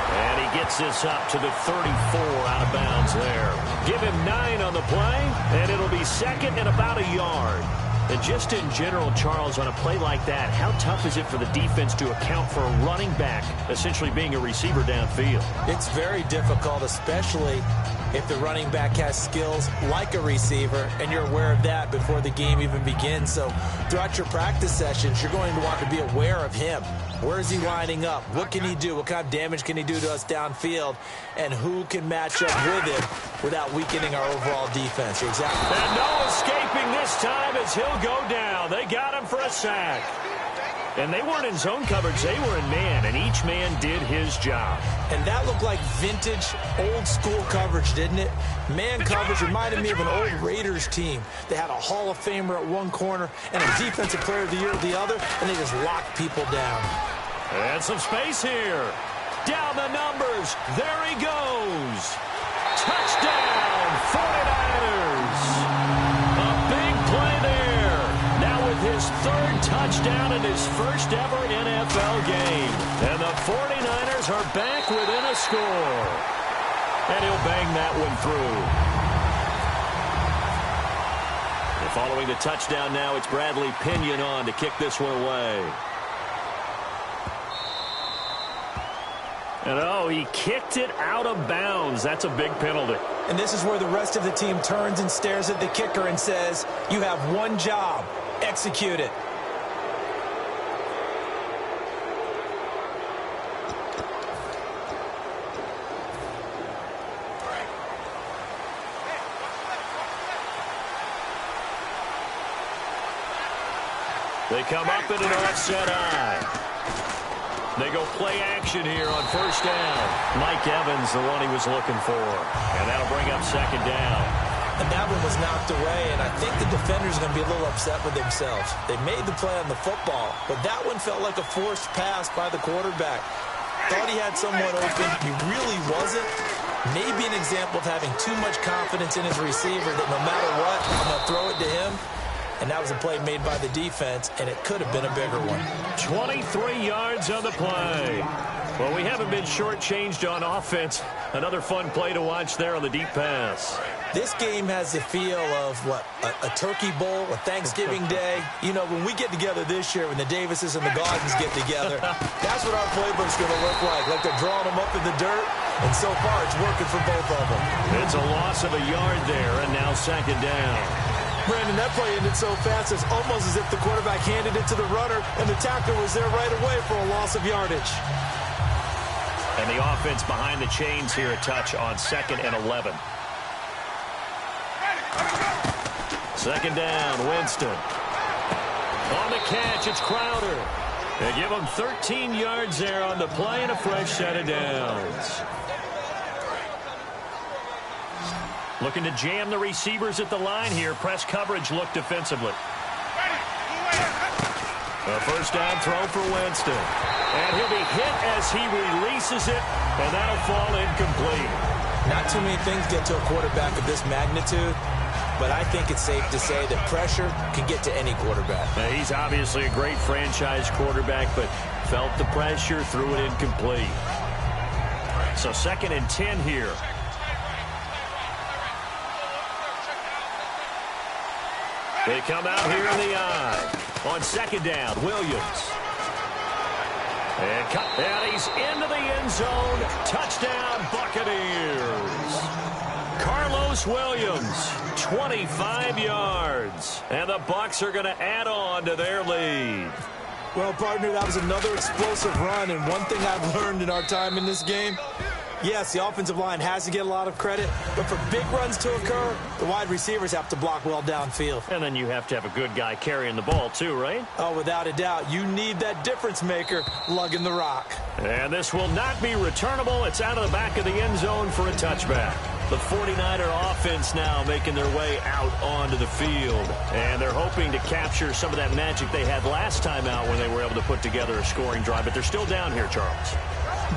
And he gets this up to the 34 out of bounds there. Give him 9 on the play, and it'll be second and about a yard. And just in general, Charles, on a play like that, how tough is it for the defense to account for a running back essentially being a receiver downfield? It's very difficult, especially if the running back has skills like a receiver, and you're aware of that before the game even begins. So throughout your practice sessions, you're going to want to be aware of him. Where is he lining up? What can he do? What kind of damage can he do to us downfield? And who can match up with him without weakening our overall defense? You're exactly right. And no escaping this time as he'll go down. They got him for a sack. And they weren't in zone coverage. They were in man, and each man did his job. And that looked like vintage, old-school coverage, didn't it? Man coverage reminded me of an old Raiders team. They had a Hall of Famer at one corner and a Defensive Player of the Year at the other, and they just locked people down. And some space here. Down the numbers. There he goes. Touchdown, 49ers. A big play there. Now with his third touchdown in his first ever NFL game. And the 49ers are back within a score. And he'll bang that one through. And following the touchdown now, it's Bradley Pinion on to kick this one away. And, oh, he kicked it out of bounds. That's a big penalty. And this is where the rest of the team turns and stares at the kicker and says, you have one job. Execute it. They come up in an offset eye. They go play action here on first down. Mike Evans, the one he was looking for. And that'll bring up second down. And that one was knocked away, and I think the defenders are going to be a little upset with themselves. They made the play on the football, but that one felt like a forced pass by the quarterback. Thought he had someone open. He really wasn't. Maybe an example of having too much confidence in his receiver that no matter what, I'm going to throw it to him. And that was a play made by the defense, and it could have been a bigger one. 23 yards on the play. Well, we haven't been shortchanged on offense. Another fun play to watch there on the deep pass. This game has the feel of, what, a turkey bowl, a Thanksgiving day. You know, when we get together this year, when the Davises and the Gardens get together, that's what our playbook's going to look like they're drawing them up in the dirt. And so far, it's working for both of them. It's a loss of a yard there, and now second down. Brandon, that play ended so fast, it's almost as if the quarterback handed it to the runner, and the tackler was there right away for a loss of yardage. And the offense behind the chains here, a touch on 2nd and 11. Second down, Winston. On the catch, it's Crowder. They give him 13 yards there on the play and a fresh set of downs. Looking to jam the receivers at the line here. Press coverage look defensively. A first down throw for Winston. And he'll be hit as he releases it, and that'll fall incomplete. Not too many things get to a quarterback of this magnitude, but I think it's safe to say that pressure can get to any quarterback. Now, he's obviously a great franchise quarterback, but felt the pressure, threw it incomplete. So 2nd and 10 here. They come out here in the eye. On 2nd down, Williams. And he's into the end zone. Touchdown, Buccaneers. Carlos Williams, 25 yards. And the Bucs are going to add on to their lead. Well, partner, that was another explosive run. And one thing I've learned in our time in this game, Yes, the offensive line has to get a lot of credit, but for big runs to occur, the wide receivers have to block well downfield. And then you have to have a good guy carrying the ball too, right? Oh, without a doubt. You need that difference maker lugging the rock. And this will not be returnable. It's out of the back of the end zone for a touchback. The 49er offense now making their way out onto the field. And they're hoping to capture some of that magic they had last time out when they were able to put together a scoring drive. But they're still down here, Charles.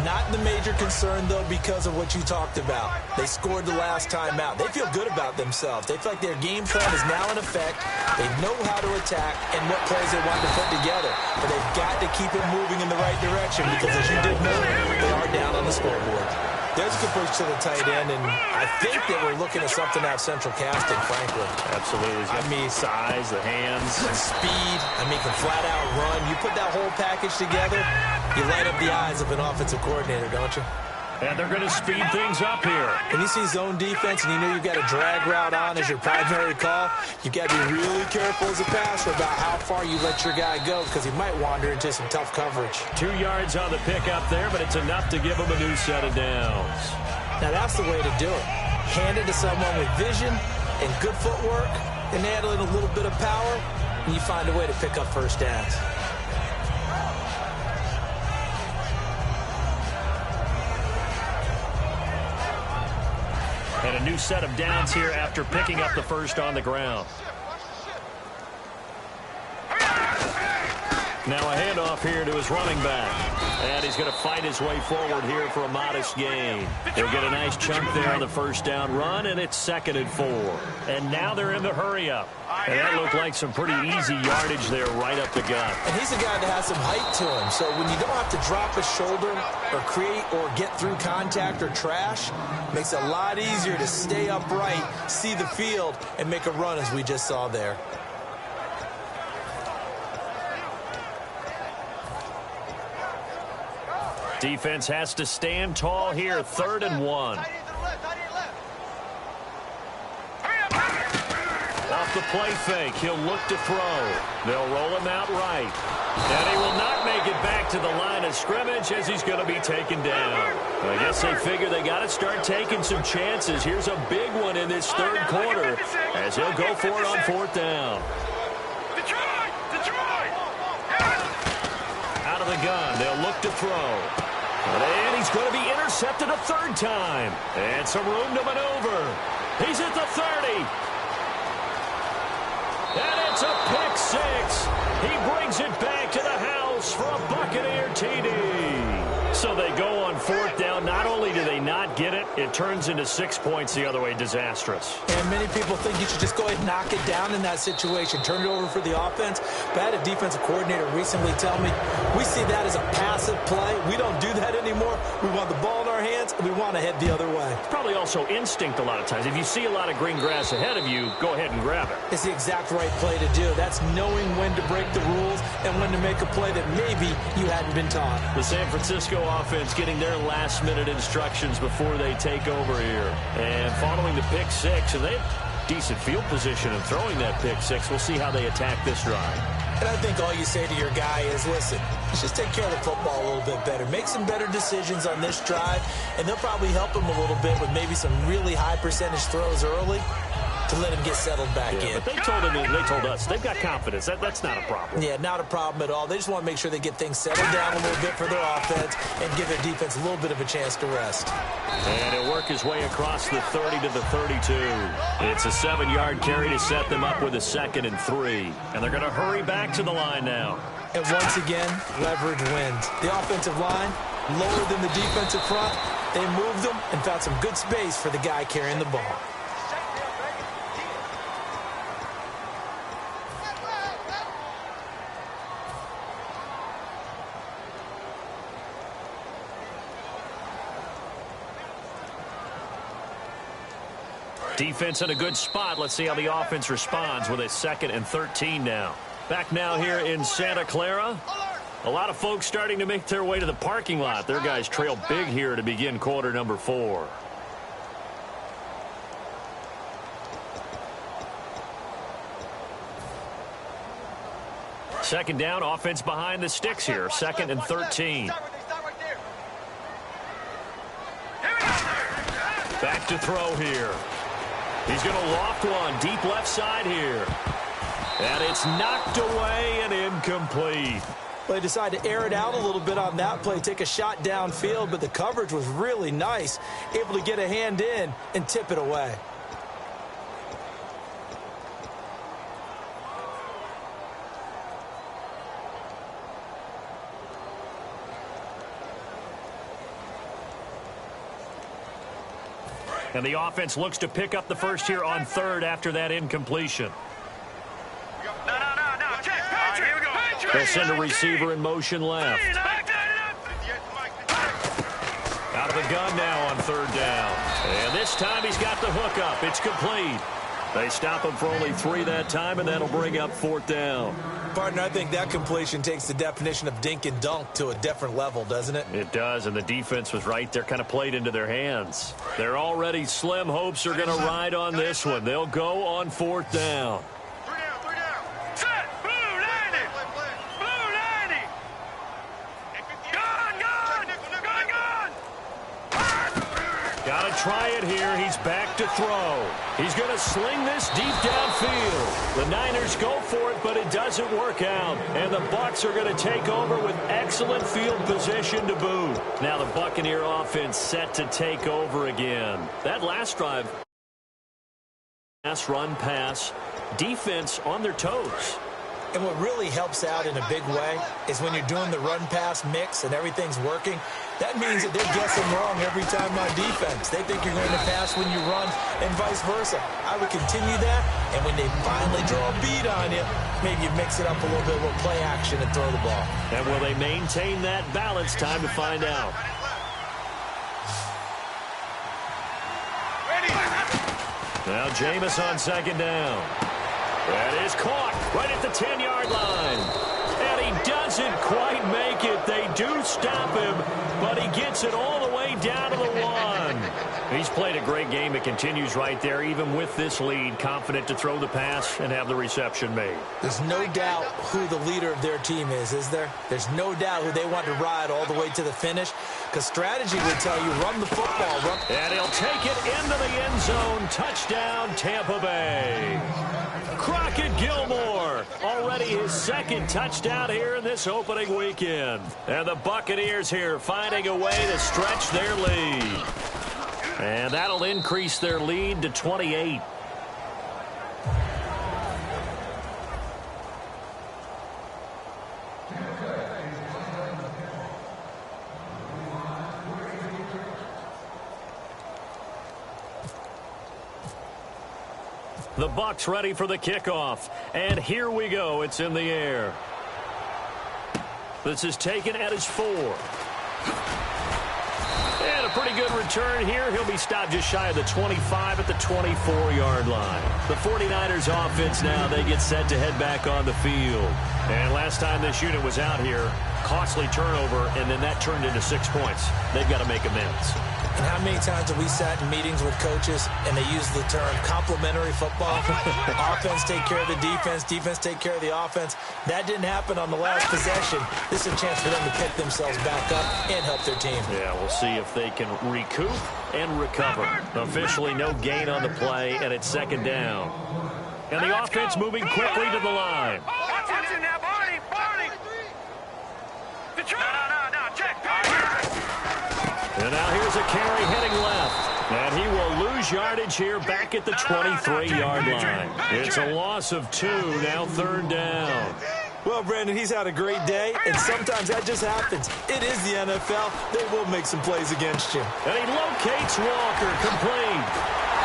Not the major concern, though, because of what you talked about. They scored the last time out. They feel good about themselves. They feel like their game plan is now in effect. They know how to attack and what plays they want to put together. But they've got to keep it moving in the right direction because, as you did know, they are down on the scoreboard. There's a good push to the tight end, and I think that we're looking at something out central casting, frankly. Absolutely. I mean, size, the hands. Speed. I mean, can flat out run. You put that whole package together, you light up the eyes of an offensive coordinator, don't you? And they're going to speed things up here. When you see zone defense and you know you've got a drag route on as your primary call, you've got to be really careful as a passer about how far you let your guy go because he might wander into some tough coverage. 2 yards on the pickup there, but it's enough to give him a new set of downs. Now, that's the way to do it. Hand it to someone with vision and good footwork and add in a little bit of power, and you find a way to pick up first downs. And a new set of downs here after picking up the first on the ground. Now a handoff here to his running back. And he's going to fight his way forward here for a modest gain. He'll get a nice chunk there on the first down run, and it's 2nd and 4. And now they're in the hurry-up. And that looked like some pretty easy yardage there right up the gut. And he's a guy that has some height to him. So when you don't have to drop a shoulder or create or get through contact or trash, it makes it a lot easier to stay upright, see the field, and make a run as we just saw there. Defense has to stand tall here, 3rd and 1. Off the play fake, he'll look to throw. They'll roll him out right. And he will not make it back to the line of scrimmage as he's going to be taken down. I guess they figure they got to start taking some chances. Here's a big one in this 3rd quarter as he'll go for it on 4th down. Out of the gun, they'll look to throw. And he's going to be intercepted a 3rd time. And some room to maneuver. He's at the 30. And it's a pick 6. He brings it back to the house for a Buccaneer TD. So they go on 4th down. Not only do they not get it, it turns into 6 points the other way. Disastrous. And many people think you should just go ahead and knock it down in that situation. Turn it over for the offense. But I had a defensive coordinator recently tell me, we see that as a passive play. We don't do that anymore. We want the ball in our hands, and we want to head the other way. It's probably also instinct a lot of times. If you see a lot of green grass ahead of you, go ahead and grab it. It's the exact right play to do. That's knowing when to break the rules and when to make a play that maybe you hadn't been taught. The San Francisco offense getting their last-minute instructions before they take over here. And following the pick 6, and they have decent field position in throwing that pick 6. We'll see how they attack this drive. And I think all you say to your guy is, listen, let's just take care of the football a little bit better. Make some better decisions on this drive, and they'll probably help him a little bit with maybe some really high percentage throws early to let him get settled back in. But they told him, they told us, they've got confidence. That's not a problem. Yeah, not a problem at all. They just want to make sure they get things settled down a little bit for their offense and give their defense a little bit of a chance to rest. And he'll work his way across the 30 to the 32. It's a 7-yard carry to set them up with a 2nd and 3. And they're going to hurry back to the line now. And once again, leverage wins. The offensive line, lower than the defensive front. They moved them and found some good space for the guy carrying the ball. Defense in a good spot. Let's see how the offense responds with a 2nd and 13 now. Back now here in Santa Clara. A lot of folks starting to make their way to the parking lot. Their guys trail big here to begin quarter number 4. Second down, offense behind the sticks here. 2nd and 13. Back to throw here. He's going to loft one deep left side here. And it's knocked away and incomplete. They decided to air it out a little bit on that play, take a shot downfield, but the coverage was really nice, able to get a hand in and tip it away. And the offense looks to pick up the first here on third after that incompletion. No. Check. Patrick. Here we go. They'll send a receiver in motion left. Out of the gun now on third down. And this time he's got the hook up. It's complete. They stop him for only 3 that time, and that'll bring up fourth down. Partner, I think that completion takes the definition of dink and dunk to a different level, doesn't it? It does, and the defense was right there, kind of played into their hands. Their already slim hopes are going to ride on this one. They'll go on fourth down. Set. Blue 90. Blue 90. Gun. Got to try it here. He's back to throw. He's going to sling this deep downfield. The Niners go for it, but it doesn't work out. And the Bucs are going to take over with excellent field position to boot. Now the Buccaneer offense set to take over again. That last drive, run, pass, defense on their toes. And what really helps out in a big way is when you're doing the run-pass mix and everything's working, that means that they're guessing wrong every time on defense. They think you're going to pass when you run and vice versa. I would continue that, and when they finally draw a beat on you, maybe you mix it up a little bit with play action and throw the ball. And will they maintain that balance? Time to find out. Now Jameis on second down. That is caught right at the 10-yard line. And he doesn't quite make it. They do stop him, but he gets it all the way down to the 1. He's played a great game. It continues right there, even with this lead, confident to throw the pass and have the reception made. There's no doubt who the leader of their team is there? There's no doubt who they want to ride all the way to the finish, because strategy would tell you run the football. And he'll take it into the end zone. Touchdown, Tampa Bay. Crockett Gilmore, already his second touchdown here in this opening weekend. And the Buccaneers here finding a way to stretch their lead. And that'll increase their lead to 28. The Bucs ready for the kickoff. And here we go. It's in the air. This is taken at his 4. And a pretty good return here. He'll be stopped just shy of the 25 at the 24-yard line. The 49ers offense now, they get set to head back on the field. And last time this unit was out here, costly turnover, and then that turned into 6 points. They've got to make amends. And how many times have we sat in meetings with coaches and they use the term complementary football? Offense take care of the defense, defense take care of the offense. That didn't happen on the last possession. This is a chance for them to pick themselves back up and help their team. Yeah, we'll see if they can recoup and recover. Officially no gain on the play, and it's second down. And the offense moving quickly to the line. Attention now, Barney. No, check. And now here's a carry heading left. And he will lose yardage here back at the 23-yard line. It's a loss of 2, now third down. Well, Brandon, he's had a great day, and sometimes that just happens. It is the NFL. They will make some plays against you. And he locates Walker, complete.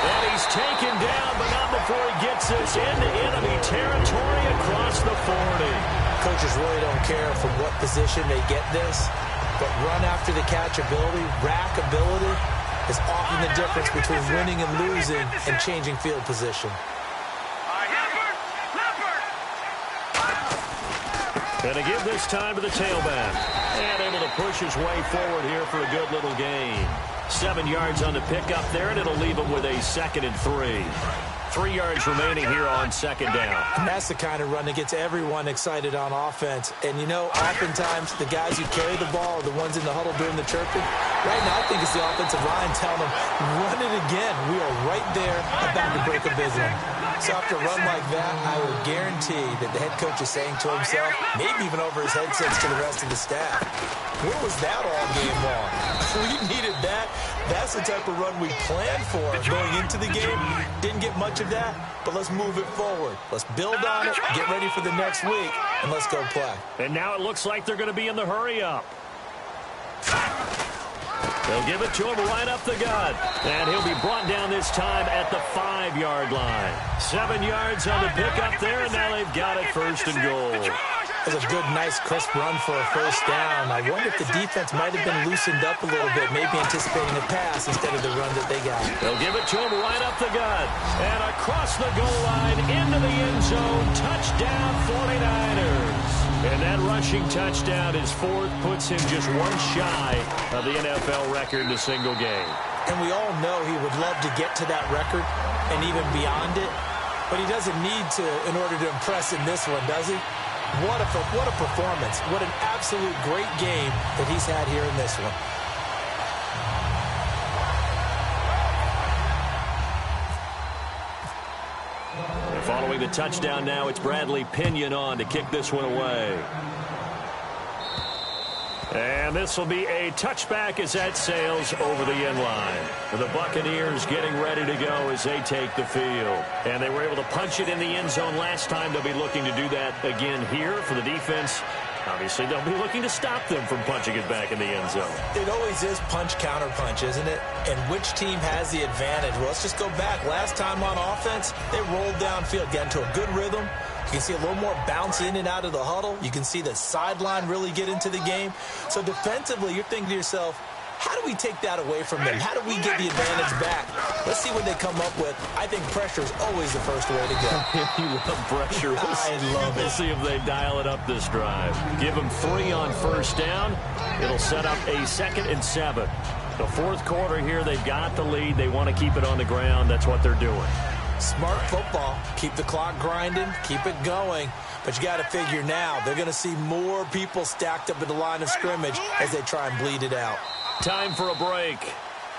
And he's taken down, but not before he gets this into enemy territory across the 40. Coaches really don't care from what position they get this, but run after the catch ability, rack ability, is often the difference between winning and losing and changing field position. And to give this time to the tailback. And able to push his way forward here for a good little gain. 7 yards on the pickup there, and it'll leave him with a 2nd and 3. 3 yards remaining here on second down. And that's the kind of run that gets everyone excited on offense. And, you know, oftentimes the guys who carry the ball are the ones in the huddle doing the chirping. Right now, I think it's the offensive line telling them, run it again. We are right there about to break a vision. So after a run like that, I would guarantee that the head coach is saying to himself, maybe even over his headsets to the rest of the staff, where was that all game long? We needed that. That's the type of run we planned for going into the game. Didn't get much of that, but let's move it forward. Let's build on it, get ready for the next week, and let's go play. And now it looks like they're going to be in the hurry-up. They'll give it to him right up the gut. And he'll be brought down this time at the 5-yard line. 7 yards on the pickup there, and now they've got it first and goal. It was a good, nice, crisp run for a first down. I wonder if the defense might have been loosened up a little bit, maybe anticipating a pass instead of the run that they got. They'll give it to him right up the gut. And across the goal line, into the end zone. Touchdown, 49ers. And that rushing touchdown, his fourth, puts him just one shy of the NFL record in a single game. And we all know he would love to get to that record and even beyond it. But he doesn't need to in order to impress in this one, does he? What a performance. What an absolute great game that he's had here in this one. And following the touchdown now, it's Bradley Pinion on to kick this one away. And this will be a touchback as that sails over the end line. The Buccaneers getting ready to go as they take the field. And they were able to punch it in the end zone last time. They'll be looking to do that again here for the defense. Obviously, they'll be looking to stop them from punching it back in the end zone. It always is punch-counter-punch, isn't it? And which team has the advantage? Well, let's just go back. Last time on offense, they rolled downfield, got into a good rhythm. You can see a little more bounce in and out of the huddle. You can see the sideline really get into the game. So defensively, you're thinking to yourself, how do we take that away from them? How do we get the advantage back? Let's see what they come up with. I think pressure is always the first way to go. You love pressure. I love it. We'll see if they dial it up this drive. Give them 3 on first down. It'll set up a 2nd and 7. The fourth quarter here, they've got the lead. They want to keep it on the ground. That's what they're doing. Smart football. Keep the clock grinding. Keep it going. But you got to figure now, they're going to see more people stacked up at the line of scrimmage as they try and bleed it out. Time for a break.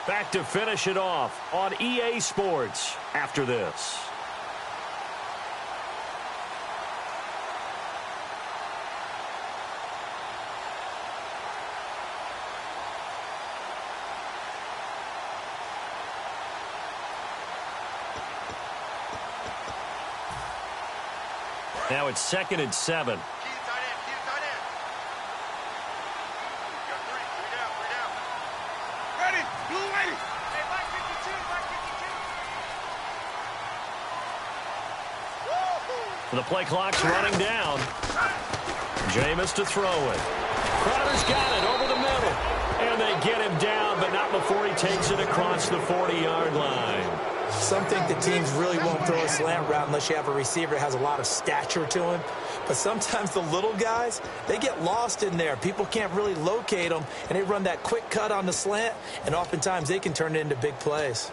Back to finish it off on EA Sports after this. Now it's 2nd and 7. The play clock's running down. Jameis to throw it. Crowder's got it over the middle. And they get him down, but not before he takes it across the 40-yard line. Some think the teams really won't throw a slant route unless you have a receiver that has a lot of stature to him. But sometimes the little guys, they get lost in there. People can't really locate them, and they run that quick cut on the slant, and oftentimes they can turn it into big plays.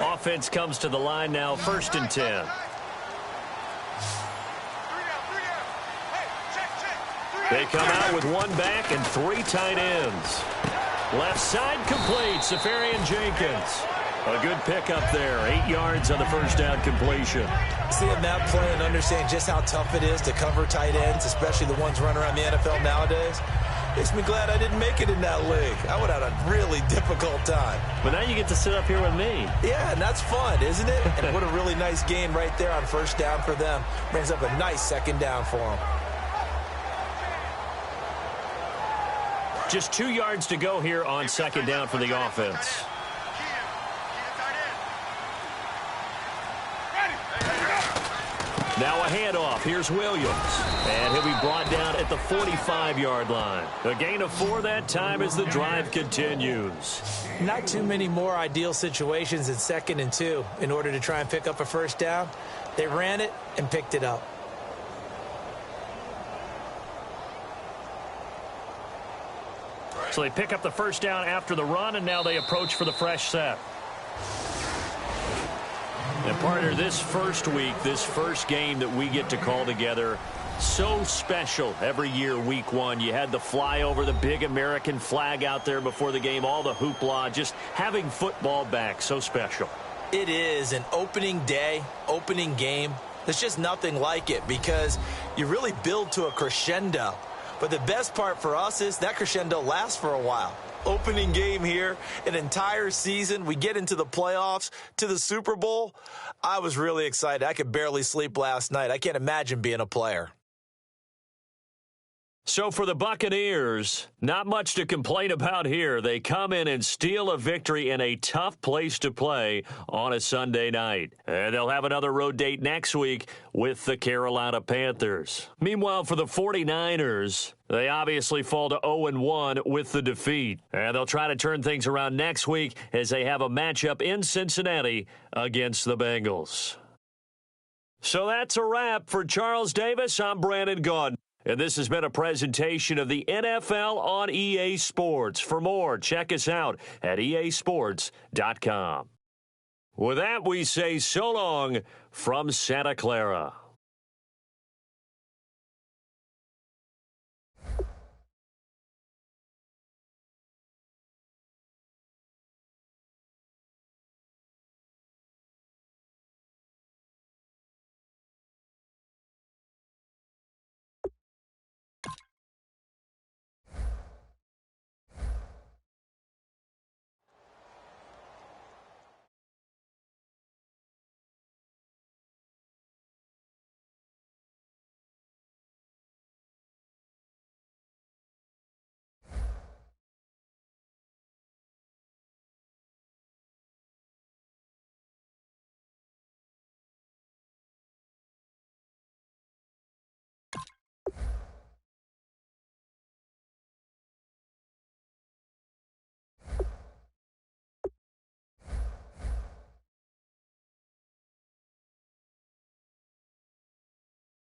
Offense comes to the line now, 1st and 10. They come out with 1 back and 3 tight ends. Left side complete, Safarian Jenkins. A good pickup there, 8 yards on the first down completion. Seeing that play and understanding just how tough it is to cover tight ends, especially the ones running around the NFL nowadays, makes me glad I didn't make it in that league. I would have had a really difficult time. But now you get to sit up here with me. Yeah, and that's fun, isn't it? And what a really nice gain right there on first down for them. Brings up a nice 2nd down for them. Just 2 yards to go here on 2nd down for the offense. Now a handoff. Here's Williams. And he'll be brought down at the 45-yard line. A gain of 4 that time as the drive continues. Not too many more ideal situations in 2nd and 2 in order to try and pick up a first down. They ran it and picked it up. So they pick up the first down after the run, and now they approach for the fresh set. And partner, this first week, this first game that we get to call together, so special every year, week one. You had the flyover, the big American flag out there before the game, all the hoopla, just having football back, so special. It is an opening day, opening game. There's just nothing like it because you really build to a crescendo. But the best part for us is that crescendo lasts for a while. Opening game here, an entire season. We get into the playoffs, to the Super Bowl. I was really excited. I could barely sleep last night. I can't imagine being a player. So for the Buccaneers, not much to complain about here. They come in and steal a victory in a tough place to play on a Sunday night. And they'll have another road date next week with the Carolina Panthers. Meanwhile, for the 49ers, they obviously fall to 0-1 with the defeat. And they'll try to turn things around next week as they have a matchup in Cincinnati against the Bengals. So that's a wrap. For Charles Davis, I'm Brandon Gaudin. And this has been a presentation of the NFL on EA Sports. For more, check us out at easports.com. With that, we say so long from Santa Clara.